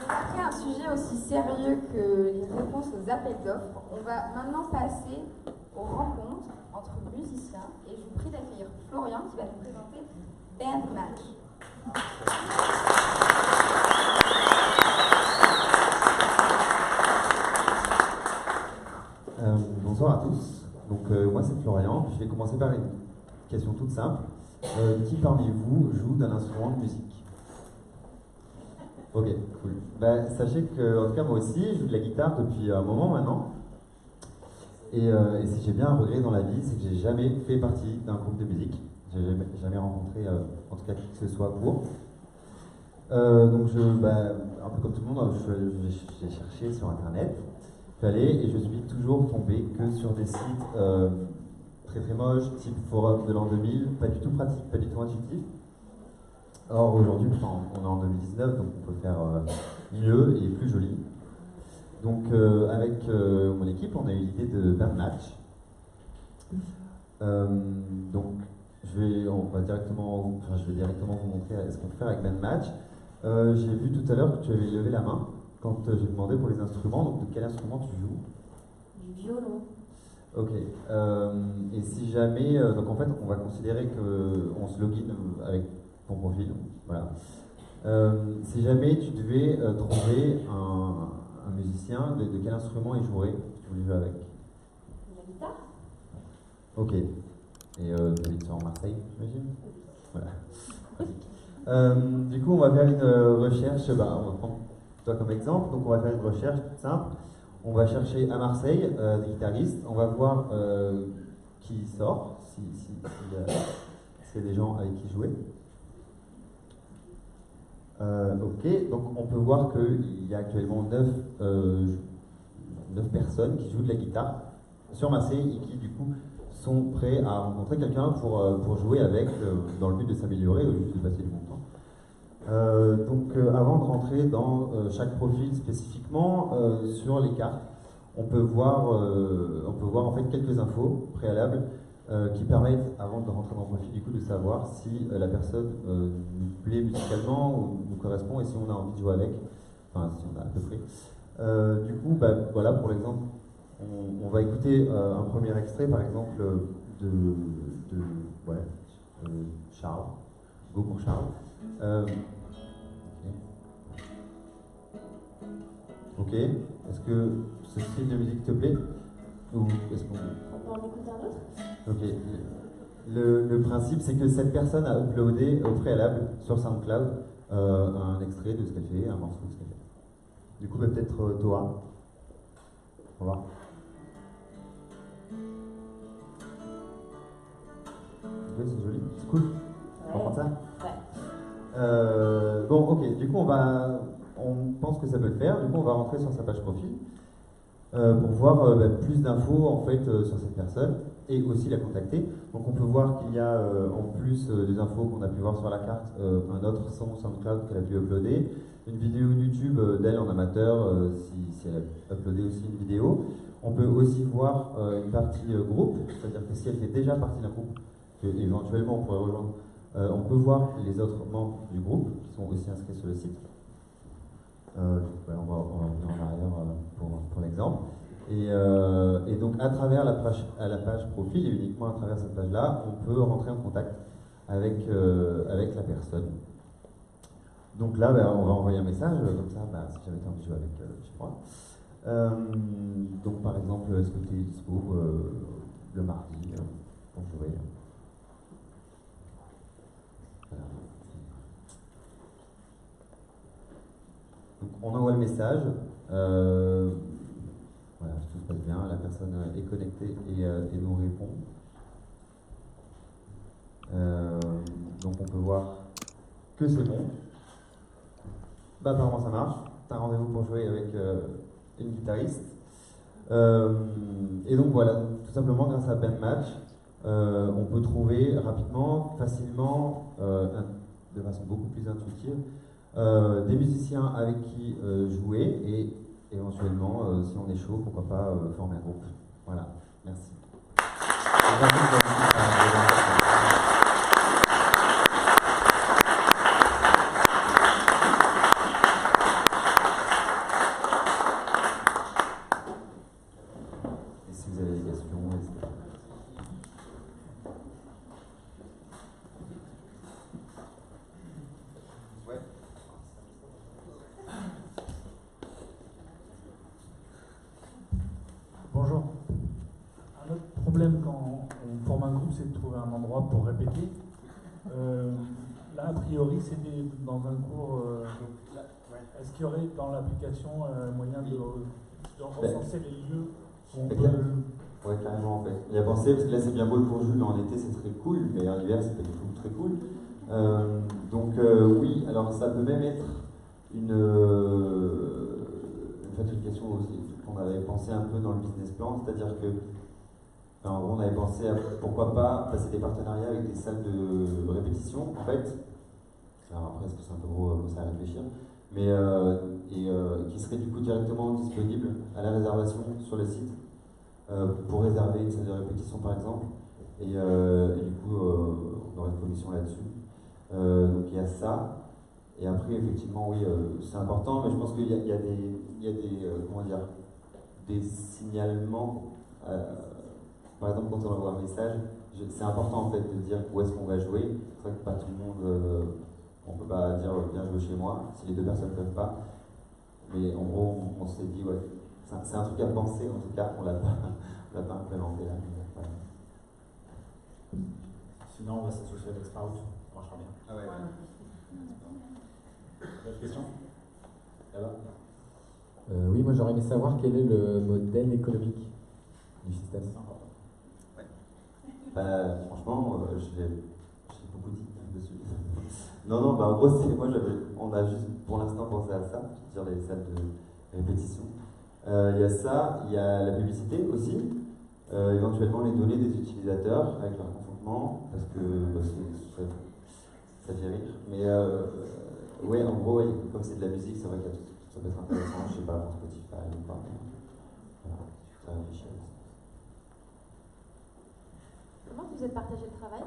Après un sujet aussi sérieux que les réponses aux appels d'offres, on va maintenant passer aux rencontres entre musiciens et je vous prie d'accueillir Florian qui va nous présenter Band Match. Bonsoir à tous. Donc moi c'est Florian. Je vais commencer par une question toute simple. Qui parmi vous joue d'un instrument de musique? Ok, cool. Ben, sachez que, en tout cas moi aussi, je joue de la guitare depuis un moment maintenant. Et si j'ai bien un regret dans la vie, c'est que j'ai jamais fait partie d'un groupe de musique. J'ai jamais rencontré, en tout cas, qui que ce soit pour. Donc un peu comme tout le monde, j'ai cherché sur internet. allé et je suis toujours tombé que sur des sites très très moches, type forum de l'an 2000, pas du tout pratique, pas du tout intuitif. Or aujourd'hui, on est en 2019, donc on peut faire mieux et plus joli. Donc avec mon équipe, on a eu l'idée de BandMatch. Donc je vais directement vous montrer ce qu'on peut faire avec BandMatch. J'ai vu tout à l'heure que tu avais levé la main quand j'ai demandé pour les instruments. Donc de quel instrument tu joues? Du violon. Ok. Et si jamais, donc en fait, on va considérer qu'on se login avec ton profil. Voilà. Si jamais tu devais trouver un musicien, de quel instrument il jouerait si tu voulais jouer avec? La guitare. Ok. Et tu habites sur Marseille, j'imagine? Voilà. Du coup, on va faire une recherche, on va prendre toi comme exemple, donc on va faire une recherche toute simple. On va chercher à Marseille des guitaristes, on va voir qui sort, s'il y a des gens avec qui jouer. Ok, donc on peut voir qu'il y a actuellement 9 personnes qui jouent de la guitare sur Marseille et qui du coup sont prêts à rencontrer quelqu'un pour jouer avec dans le but de s'améliorer ou juste de passer du bon temps. Donc avant de rentrer dans chaque profil spécifiquement, sur les cartes, on peut voir en fait quelques infos préalables qui permettent, avant de rentrer dans le profil, du coup, de savoir si la personne nous plaît musicalement ou nous correspond et si on a envie de jouer avec, enfin si on a à peu près. Du coup, voilà, pour l'exemple, on va écouter un premier extrait, par exemple, de Charles. Go pour Charles. Ok. Est-ce que ce style de musique te plaît? Ou est-ce qu'on... On peut en écouter un autre? Ok. Le principe, c'est que cette personne a uploadé au préalable sur SoundCloud un extrait de ce qu'elle fait, un morceau de ce qu'elle fait. Du coup, peut-être Toa. Au revoir. Oui, c'est joli, c'est cool. On prend ça? Ouais. Bon, ok. Du coup, on pense que ça peut le faire. Du coup, on va rentrer sur sa page profil pour voir plus d'infos en fait sur cette personne et aussi la contacter. Donc, on peut voir qu'il y a en plus des infos qu'on a pu voir sur la carte, un autre son SoundCloud qu'elle a pu uploader, une vidéo YouTube d'elle en amateur si elle a uploadé aussi une vidéo. On peut aussi voir une partie groupe, c'est-à-dire que si elle fait déjà partie d'un groupe, que éventuellement on pourrait rejoindre, on peut voir les autres membres du groupe qui sont aussi inscrits sur le site. On va revenir en arrière pour l'exemple. Et donc à travers la page profil, et uniquement à travers cette page-là, on peut rentrer en contact avec la personne. Donc là, on va envoyer un message, comme ça, si j'avais envie de jouer avec, je sais pas. Donc par exemple, est-ce que tu es dispo le mardi pour jouer? Voilà. Donc on envoie le message, voilà, tout se passe bien, la personne est connectée et nous répond. Donc on peut voir que c'est bon. Apparemment ça marche, tu as rendez-vous pour jouer avec une guitariste. Et donc voilà, tout simplement grâce à BandMatch, on peut trouver rapidement, facilement, de façon beaucoup plus intuitive, des musiciens avec qui jouer et éventuellement, si on est chaud, pourquoi pas former un groupe. Voilà, merci. Et si vous avez des questions, n'hésitez pas. Ouais. Bonjour. Un autre problème quand on forme un groupe, c'est de trouver un endroit pour répéter. Là, a priori, c'était dans un cours. Est-ce qu'il y aurait dans l'application moyen de recenser les lieux où on peut... Ouais, carrément en fait. Il y a pensé, parce que là c'est bien beau le cours Jules, en été c'est très cool, mais en hiver c'est pas du tout très cool. Donc oui, alors ça peut même être une fait une question aussi qu'on avait pensé un peu dans le business plan, c'est-à-dire que en gros, on avait pensé à pourquoi pas passer des partenariats avec des salles de répétition, en fait. Alors après, est-ce que c'est un peu gros commencer à réfléchir, mais qui serait du coup directement disponible à la réservation sur le site pour réserver une salle de répétition par exemple, et du coup, on aurait une commission là-dessus. Donc il y a ça. Et après, effectivement, oui, c'est important, mais je pense qu'il y a des comment dire, des signalements. Par exemple, quand on envoie un message, c'est important en fait de dire où est-ce qu'on va jouer. C'est vrai que pas tout le monde, on peut pas dire viens jouer chez moi si les deux personnes ne peuvent pas. Mais en gros, on s'est dit ouais, c'est un truc à penser en tout cas. On l'a pas implémenté là. Voilà. Sinon, on va s'associer avec Sprout, ça marchera bien. Ah ouais. D'autres questions? Là-bas. Oui, moi j'aurais aimé savoir quel est le modèle économique du système. Franchement, j'ai beaucoup dit dessus. Non, bah, en gros, on a juste pour l'instant pensé à ça, sur les salles de répétition. Il y a ça, il y a la publicité aussi, éventuellement les données des utilisateurs avec leur consentement, parce que ça fait rire. Mais ouais, en gros, ouais, comme c'est de la musique, c'est vrai que ça peut être intéressant, je sais pas, pour Spotify ou pas. Voilà, ça réfléchit. Comment vous êtes partagé le travail?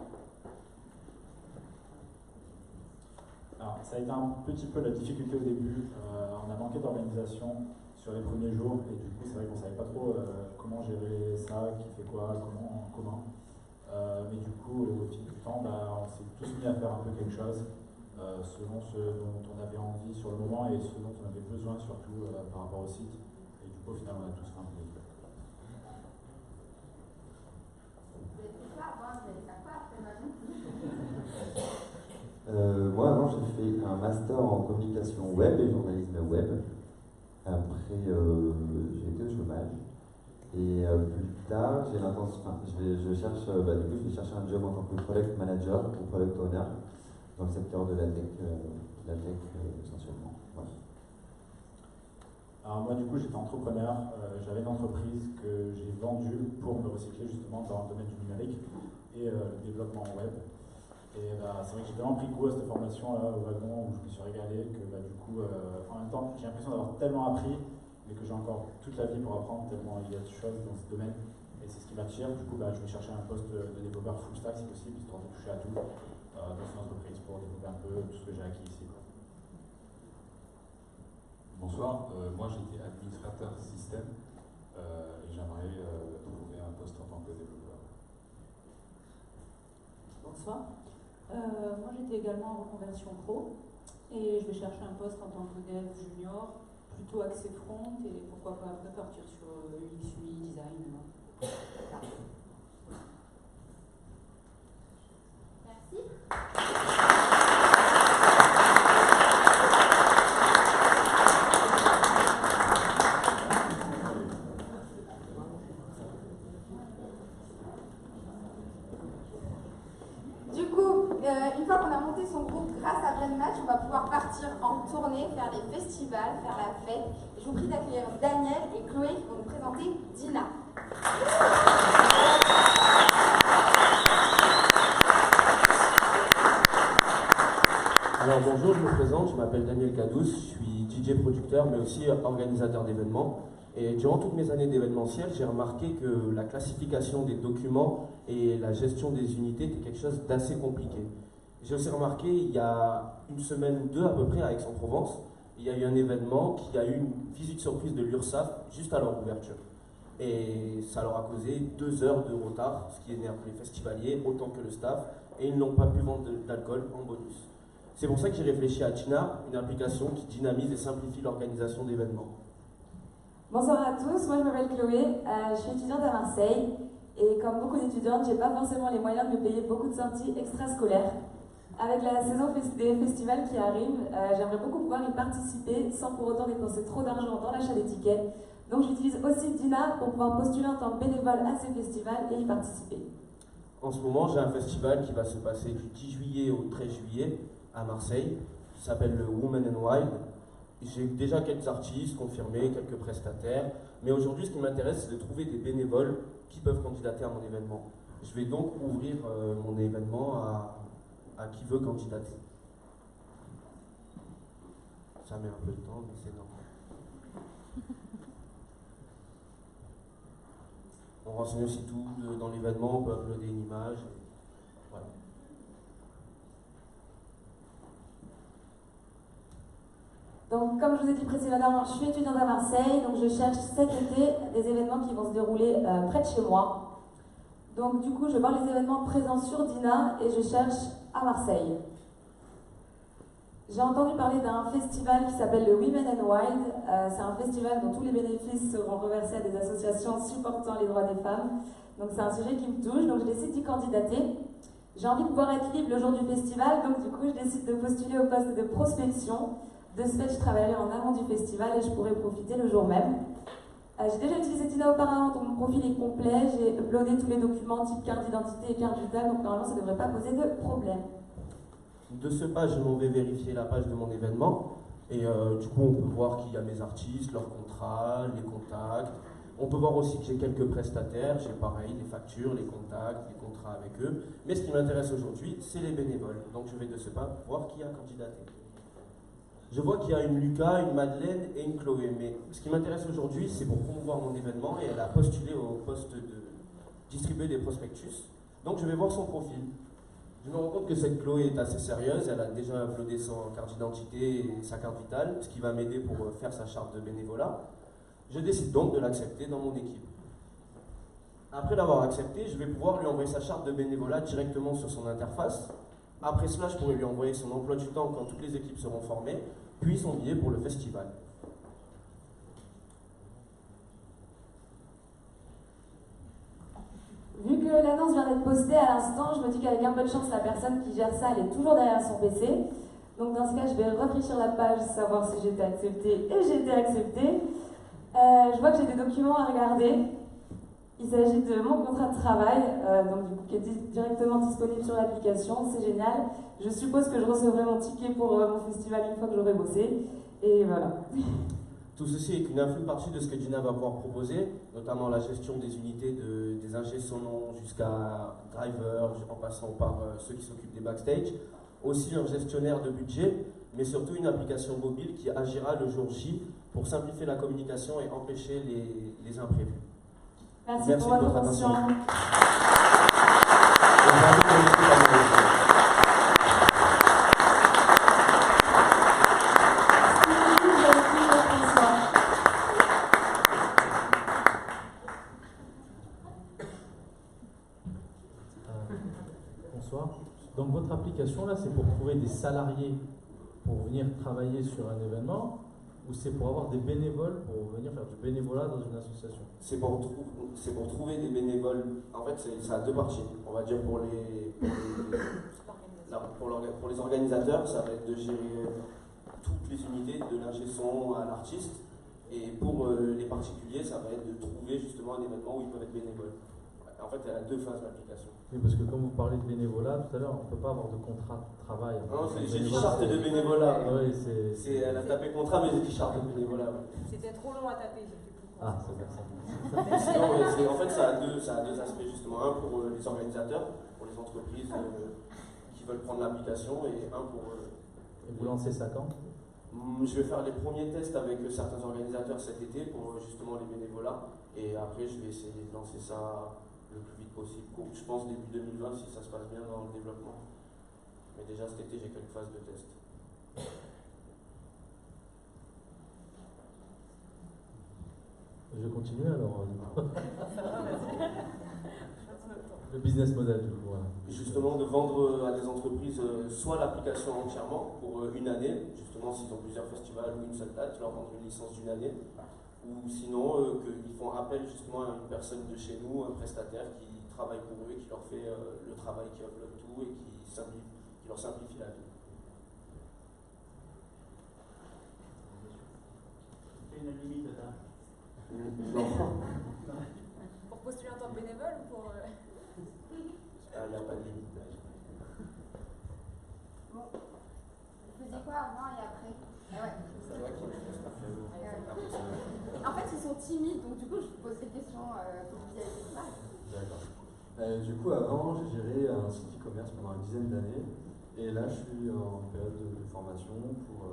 Alors, ça a été un petit peu la difficulté au début. On a manqué d'organisation sur les premiers jours et du coup, c'est vrai qu'on ne savait pas trop comment gérer ça, qui fait quoi, comment. Mais du coup, au fil du temps, on s'est tous mis à faire un peu quelque chose selon ce dont on avait envie sur le moment et ce dont on avait besoin surtout par rapport au site. Et du coup, au final, on a tous fait un peu. Moi, avant, j'ai fait un master en communication web et journalisme web. Après, j'ai été au chômage. Et plus tard, j'ai l'intention, je cherche, du coup, je vais chercher un job en tant que product manager ou product owner dans le secteur de la tech essentiellement. Voilà. Alors moi, du coup, j'étais entrepreneur. J'avais une entreprise que j'ai vendue pour me recycler justement dans le domaine du numérique et le développement web. Et c'est vrai que j'ai tellement pris goût à cette formation-là au wagon où je me suis régalé que du coup, en même temps, j'ai l'impression d'avoir tellement appris, mais que j'ai encore toute la vie pour apprendre tellement il y a de choses dans ce domaine. Et c'est ce qui m'attire. Du coup, je vais chercher un poste de développeur full stack si possible, histoire de toucher à tout dans une entreprise pour développer un peu tout ce que j'ai acquis ici. Bonsoir, moi j'étais administrateur système et j'aimerais trouver un poste en tant que développeur. Bonsoir. Moi j'étais également en reconversion pro et je vais chercher un poste en tant que dev junior, plutôt axé front et pourquoi pas après partir sur UX, UI, design. Merci. Du coup, une fois qu'on a monté son groupe grâce à Brainmatch, on va pouvoir partir en tournée, faire des festivals, faire la fête. Et je vous prie d'accueillir Daniel et Chloé qui vont nous présenter Dina. Alors bonjour, je me présente, je m'appelle Daniel Cadous, je suis DJ producteur mais aussi organisateur d'événements. Et durant toutes mes années d'événementiel, j'ai remarqué que la classification des documents et la gestion des unités était quelque chose d'assez compliqué. J'ai aussi remarqué, il y a une semaine ou deux à peu près à Aix-en-Provence, il y a eu un événement qui a eu une visite surprise de l'URSSAF juste à leur ouverture. Et ça leur a causé 2 heures de retard, ce qui énerve les festivaliers autant que le staff, et ils n'ont pas pu vendre d'alcool en bonus. C'est pour ça que j'ai réfléchi à Tina, une application qui dynamise et simplifie l'organisation d'événements. Bonsoir à tous, moi je m'appelle Chloé, je suis étudiante à Marseille et comme beaucoup d'étudiantes, j'ai pas forcément les moyens de me payer beaucoup de sorties extrascolaires. Avec la saison des festivals qui arrive, j'aimerais beaucoup pouvoir y participer sans pour autant dépenser trop d'argent dans l'achat des tickets. Donc j'utilise aussi Dina pour pouvoir postuler en tant que bénévole à ces festivals et y participer. En ce moment, j'ai un festival qui va se passer du 10 juillet au 13 juillet à Marseille, qui s'appelle le Women and Wild. J'ai déjà quelques artistes confirmés, quelques prestataires, mais aujourd'hui ce qui m'intéresse c'est de trouver des bénévoles qui peuvent candidater à mon événement. Je vais donc ouvrir mon événement à qui veut candidater. Ça met un peu de temps, mais c'est normal. On renseigne aussi tout dans l'événement, on peut uploader une image. Voilà. Donc, comme je vous ai dit précédemment, je suis étudiante à Marseille, donc je cherche cet été des événements qui vont se dérouler près de chez moi. Donc, du coup, je vois les événements présents sur Dina et je cherche à Marseille. J'ai entendu parler d'un festival qui s'appelle le Women and Wild. C'est un festival dont tous les bénéfices seront reversés à des associations supportant les droits des femmes. Donc c'est un sujet qui me touche, donc je décide d'y candidater. J'ai envie de pouvoir être libre le jour du festival, donc du coup je décide de postuler au poste de prospection. De ce fait, je travaillerai en amont du festival et je pourrai profiter le jour même. J'ai déjà utilisé Dina auparavant, donc mon profil est complet. J'ai uploadé tous les documents type carte d'identité et carte vitale, donc normalement ça ne devrait pas poser de problème. De ce pas, je m'en vais vérifier la page de mon événement et du coup on peut voir qu'il y a mes artistes, leurs contrats, les contacts. On peut voir aussi que j'ai quelques prestataires, j'ai pareil les factures, les contacts, les contrats avec eux. Mais ce qui m'intéresse aujourd'hui, c'est les bénévoles. Donc je vais de ce pas voir qui a candidaté. Je vois qu'il y a une Lucas, une Madeleine et une Chloé. Mais ce qui m'intéresse aujourd'hui, c'est pour promouvoir mon événement et elle a postulé au poste de distribuer des prospectus. Donc je vais voir son profil. Je me rends compte que cette Chloé est assez sérieuse, elle a déjà uploadé son carte d'identité et sa carte vitale, ce qui va m'aider pour faire sa charte de bénévolat. Je décide donc de l'accepter dans mon équipe. Après l'avoir accepté, je vais pouvoir lui envoyer sa charte de bénévolat directement sur son interface. Après cela, je pourrai lui envoyer son emploi du temps quand toutes les équipes seront formées, puis son billet pour le festival. Vu que l'annonce vient d'être postée à l'instant, je me dis qu'avec un peu de chance, la personne qui gère ça, elle est toujours derrière son PC. Donc dans ce cas, je vais rafraîchir la page, savoir si j'ai été acceptée, et j'ai été acceptée. Je vois que j'ai des documents à regarder. Il s'agit de mon contrat de travail, donc du coup, qui est directement disponible sur l'application. C'est génial. Je suppose que je recevrai mon ticket pour mon festival une fois que j'aurai bossé. Et voilà. Tout ceci est qu'une infime partie de ce que Dina va pouvoir proposer, notamment la gestion des unités des ingés sonants jusqu'à driver, en passant par ceux qui s'occupent des backstage. Aussi un gestionnaire de budget, mais surtout une application mobile qui agira le jour J pour simplifier la communication et empêcher les imprévus. Merci pour votre attention. Bonsoir. Donc votre application là, c'est pour trouver des salariés pour venir travailler sur un événement, ou c'est pour avoir des bénévoles pour venir faire du bénévolat dans une association? C'est pour trouver des bénévoles. En fait, ça a deux parties. On va dire pour les organisateurs, ça va être de gérer toutes les unités, de l'ingé son à l'artiste. Et pour les particuliers, ça va être de trouver justement un événement où ils peuvent être bénévoles. En fait, elle a deux phases d'application. Oui, parce que comme vous parlez de bénévolat tout à l'heure, on ne peut pas avoir de contrat de travail. Non, j'ai dit charte de bénévolat. Oui, elle a tapé contrat, mais j'ai dit charte de bénévolat. C'était trop long à taper, j'ai fait plus. Ah, c'est bien ça. En fait, ça a deux aspects justement. Un pour les organisateurs, pour les entreprises qui veulent prendre l'application, et un pour... Et vous lancez ça quand? Je vais faire les premiers tests avec certains organisateurs cet été pour justement les bénévolats. Et après, je vais essayer de lancer ça le plus vite possible. Je pense début 2020 si ça se passe bien dans le développement. Mais déjà cet été, j'ai quelques phases de test. Je continue alors. Le business model du coup. Voilà. Justement de vendre à des entreprises soit l'application entièrement pour une année, justement s'ils ont plusieurs festivals ou une seule date, leur vendre une licence d'une année, ou sinon qu'ils font appel justement à une personne de chez nous, un prestataire qui travaille pour eux, qui leur fait le travail, qui upload tout et qui leur simplifie la vie. Il y a une limite là. Non. Pour postuler en tant que bénévole ou pour... Il n'y a pas de limite d'âge. Bon, vous faisiez quoi avant et après? Ah ouais. C'est vrai qu'il timide, donc du coup, je vous pose des questions que vous y avez pas. D'accord. Du coup, avant, j'ai géré un site e-commerce pendant une dizaine d'années. Et là, je suis en période de formation pour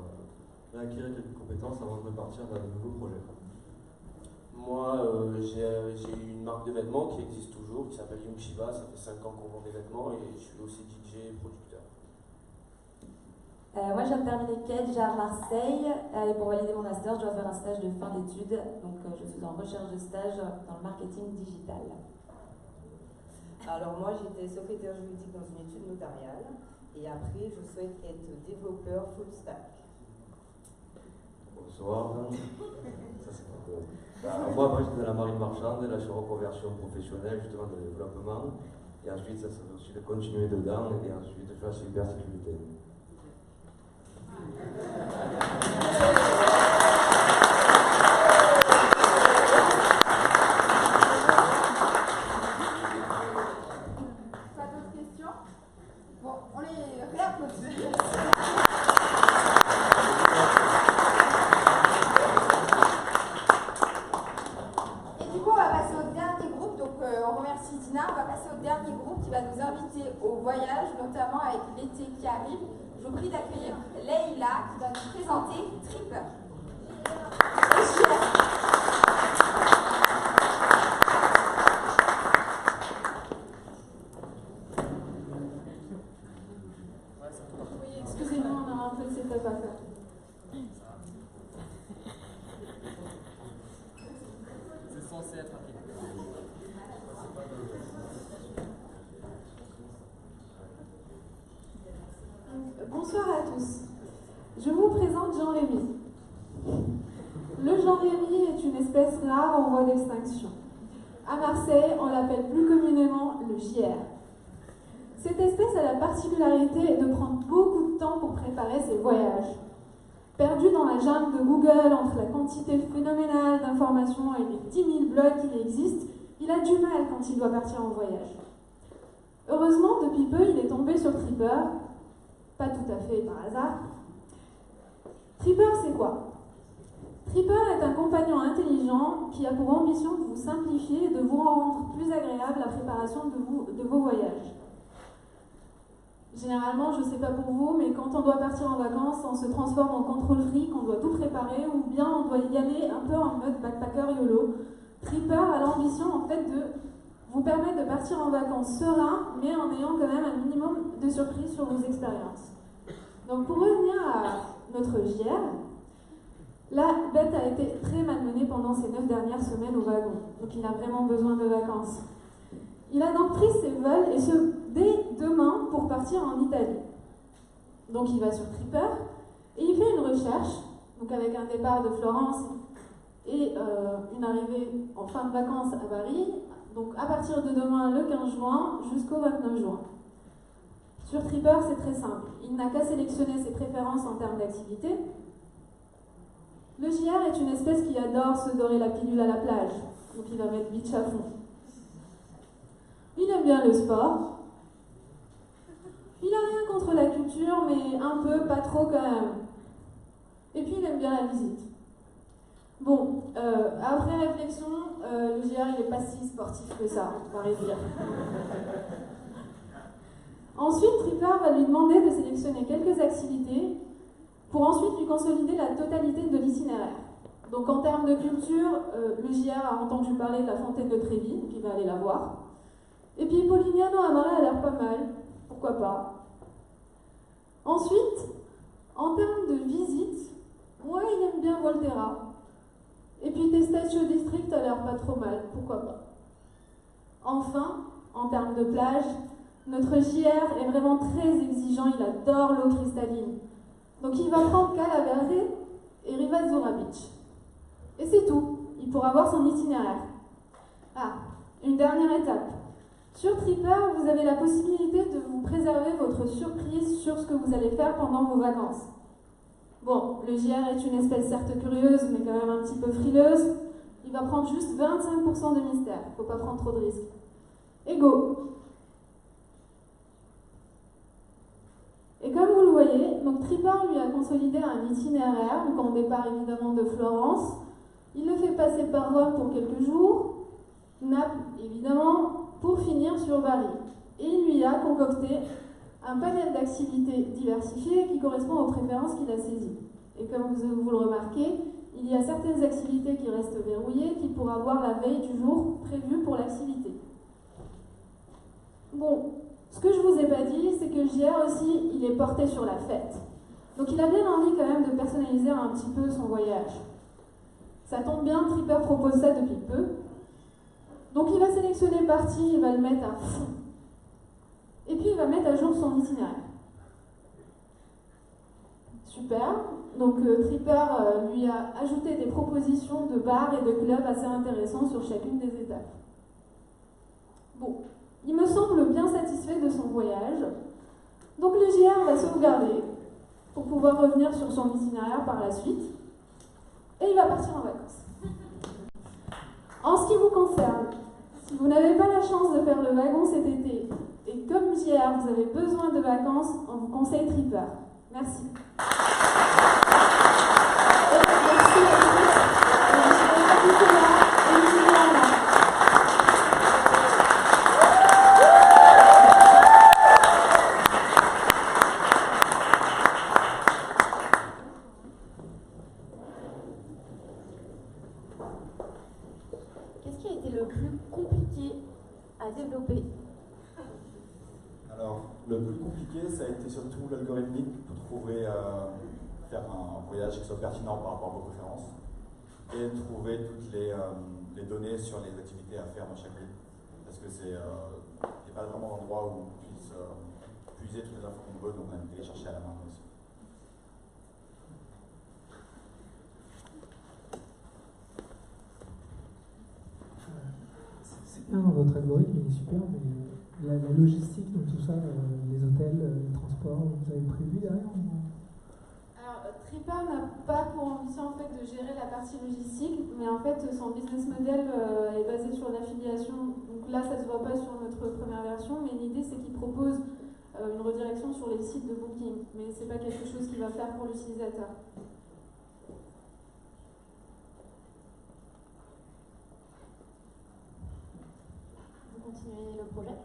acquérir quelques compétences avant de repartir vers de nouveaux projets. Moi, j'ai eu une marque de vêtements qui existe toujours, qui s'appelle Young Shiba. Ça fait 5 ans qu'on vend des vêtements et je suis aussi DJ et producteur. Moi, je viens de terminer Kedge à Marseille et pour valider mon master, je dois faire un stage de fin d'études. Donc, je suis en recherche de stage dans le marketing digital. Alors moi, j'étais secrétaire juridique dans une étude notariale et après, je souhaite être développeur full stack. Bonsoir. Ça, c'est un peu... moi, j'étais dans la marine marchande et là, je suis en reconversion professionnelle, justement, de développement. Et ensuite, ça serait aussi de continuer dedans et ensuite de faire cybersécurité. Pas d'autres questions? Bon, on les réapplaudit. Et du coup, on va passer au dernier groupe. Donc, on remercie Dina. On va passer au dernier groupe qui va nous inviter au voyage, notamment avec l'été qui arrive. Je vous prie d'accueillir Leïla qui va nous présenter Tripper. Oui, excusez-moi, on a un peu de setup à faire. C'est censé être rapide. Bonsoir à tous. Je vous présente Jean-Rémy. Le Jean-Rémy est une espèce rare en voie d'extinction. À Marseille, on l'appelle plus communément le JR. Cette espèce a la particularité de prendre beaucoup de temps pour préparer ses voyages. Perdu dans la jungle de Google entre la quantité phénoménale d'informations et les 10 000 blogs qu'il existe, il a du mal quand il doit partir en voyage. Heureusement, depuis peu, il est tombé sur Tripper. Pas tout à fait par hasard. Tripper, c'est quoi? Tripper est un compagnon intelligent qui a pour ambition de vous simplifier et de vous rendre plus agréable la préparation de vos voyages. Généralement, je ne sais pas pour vous, mais quand on doit partir en vacances, on se transforme en contrôle fric, on doit tout préparer, ou bien on doit y aller un peu en mode backpacker YOLO. Tripper a l'ambition en fait de vous permettre de partir en vacances serein, mais en ayant quand même un minimum de surprise sur vos expériences. Donc pour revenir à notre JR, la bête a été très malmenée pendant ces 9 dernières semaines au wagon, donc il a vraiment besoin de vacances. Il a donc pris ses vols, et ce, dès demain, pour partir en Italie. Donc il va sur Tripper, et il fait une recherche, donc avec un départ de Florence et une arrivée en fin de vacances à Paris, donc à partir de demain, le 15 juin, jusqu'au 29 juin. Sur Tripper, c'est très simple. Il n'a qu'à sélectionner ses préférences en termes d'activité. Le JR est une espèce qui adore se dorer la pilule à la plage, donc il va mettre beach à fond. Il aime bien le sport. Il n'a rien contre la culture, mais un peu, pas trop quand même. Et puis il aime bien la visite. Bon, après réflexion, le JR il n'est pas si sportif que ça, on va dire. Ensuite, Tripper va lui demander de sélectionner quelques activités pour ensuite lui consolider la totalité de l'itinéraire. Donc en termes de culture, le JR a entendu parler de la fontaine de Trévi, donc il va aller la voir. Et puis Polignano Amare a l'air pas mal, pourquoi pas. Ensuite, en termes de visite, ouais, il aime bien Volterra. Et puis Testaccio District a l'air pas trop mal, pourquoi pas. Enfin, en termes de plage, notre JR est vraiment très exigeant, il adore l'eau cristalline. Donc il va prendre Cala Verde et Rivazzurra Beach. Et c'est tout, il pourra voir son itinéraire. Ah, une dernière étape. Sur Tripper, vous avez la possibilité de vous préserver votre surprise sur ce que vous allez faire pendant vos vacances. Bon, le JR est une espèce certes curieuse, mais quand même un petit peu frileuse. Il va prendre juste 25% de mystère, faut pas prendre trop de risques. Et go! Et comme vous le voyez, donc Tripper lui a consolidé un itinéraire, donc en départ évidemment de Florence. Il le fait passer par Rome pour quelques jours, Naples évidemment, pour finir sur Bari. Et il lui a concocté un panel d'activités diversifiées qui correspond aux préférences qu'il a saisies. Et comme vous le remarquez, il y a certaines activités qui restent verrouillées qu'il pourra voir la veille du jour prévu pour l'activité. Bon, ce que je vous ai pas dit, c'est que JR aussi, il est porté sur la fête. Donc il a bien envie quand même de personnaliser un petit peu son voyage. Ça tombe bien, Tripper propose ça depuis peu. Donc il va sélectionner une partie, il va le mettre à fond. Et puis il va mettre à jour son itinéraire. Super. Donc Tripper lui a ajouté des propositions de bars et de clubs assez intéressants sur chacune des étapes. Bon, il me semble bien satisfait de son voyage. Donc le JR va sauvegarder pour pouvoir revenir sur son itinéraire par la suite. Et il va partir en vacances. En ce qui vous concerne, si vous n'avez pas la chance de faire le wagon cet été, et comme JR, vous avez besoin de vacances, on vous conseille Tripper. Merci. Qu'est-ce qui a été le plus compliqué à développer? Alors, le plus compliqué, ça a été surtout l'algorithmique pour trouver, faire un voyage qui soit pertinent par rapport à vos préférences et trouver toutes les données sur les activités à faire dans chaque ville. Parce que il n'y a pas vraiment d'endroit où on puisse puiser toutes les infos qu'on veut, donc on a été les chercher à la main aussi. C'est bien, votre algorithme il est super, mais la logistique, donc tout ça, les hôtels, les transports, vous avez prévu derrière? Alors, Tripper n'a pas pour ambition en fait de gérer la partie logistique, mais en fait son business model est basé sur l'affiliation. Donc là, ça ne se voit pas sur notre première version, mais l'idée c'est qu'il propose une redirection sur les sites de Booking, mais c'est pas quelque chose qu'il va faire pour l'utilisateur. Continuer le projet?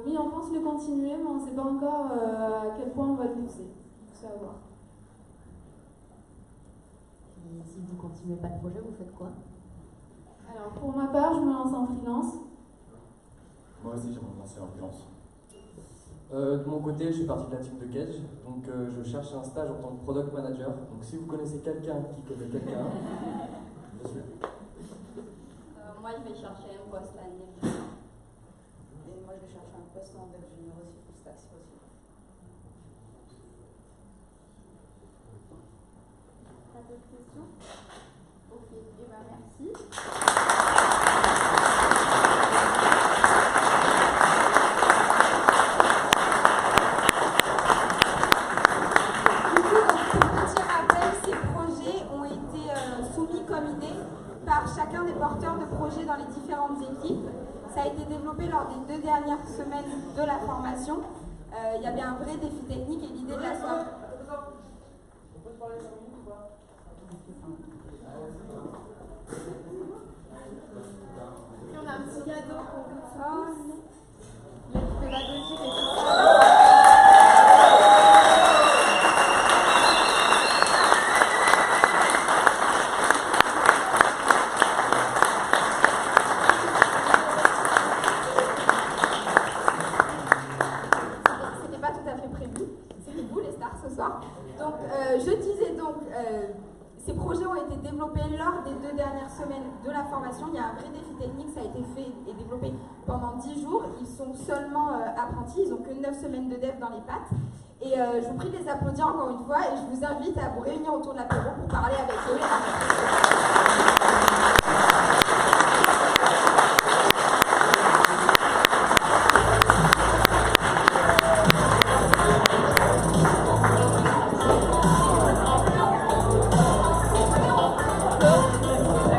Oui, on pense le continuer, mais on ne sait pas encore à quel point on va le pousser. C'est à voir. Et si vous ne continuez pas le projet, vous faites quoi? Alors, pour ma part, je me lance en freelance. Moi aussi, j'aimerais me lancer en freelance. De mon côté, je suis partie de la team de Gage, donc je cherche un stage en tant que product manager. Donc si vous connaissez quelqu'un qui connaît quelqu'un, je suis là. Moi, je vais chercher un poste à Nîmes. Et moi, je vais chercher un poste en dev junior aussi, pour stack si possible. Pas d'autres questions? Ok, et ben merci. Par chacun des porteurs de projets dans les différentes équipes. Ça a été développé lors des 2 dernières semaines de la formation. Il y avait un vrai défi technique et l'idée de la soirée. On peut te parler 5 minutes ou pas? Puis on a un petit cadeau pour vous. Le pédagogique et tout. Ces projets ont été développés lors des 2 dernières semaines de la formation. Il y a un vrai défi technique, ça a été fait et développé pendant 10 jours. Ils sont seulement apprentis, ils n'ont que 9 semaines de dev dans les pattes. Et je vous prie de les applaudir encore une fois et je vous invite à vous réunir autour de l'apéro pour parler avec eux.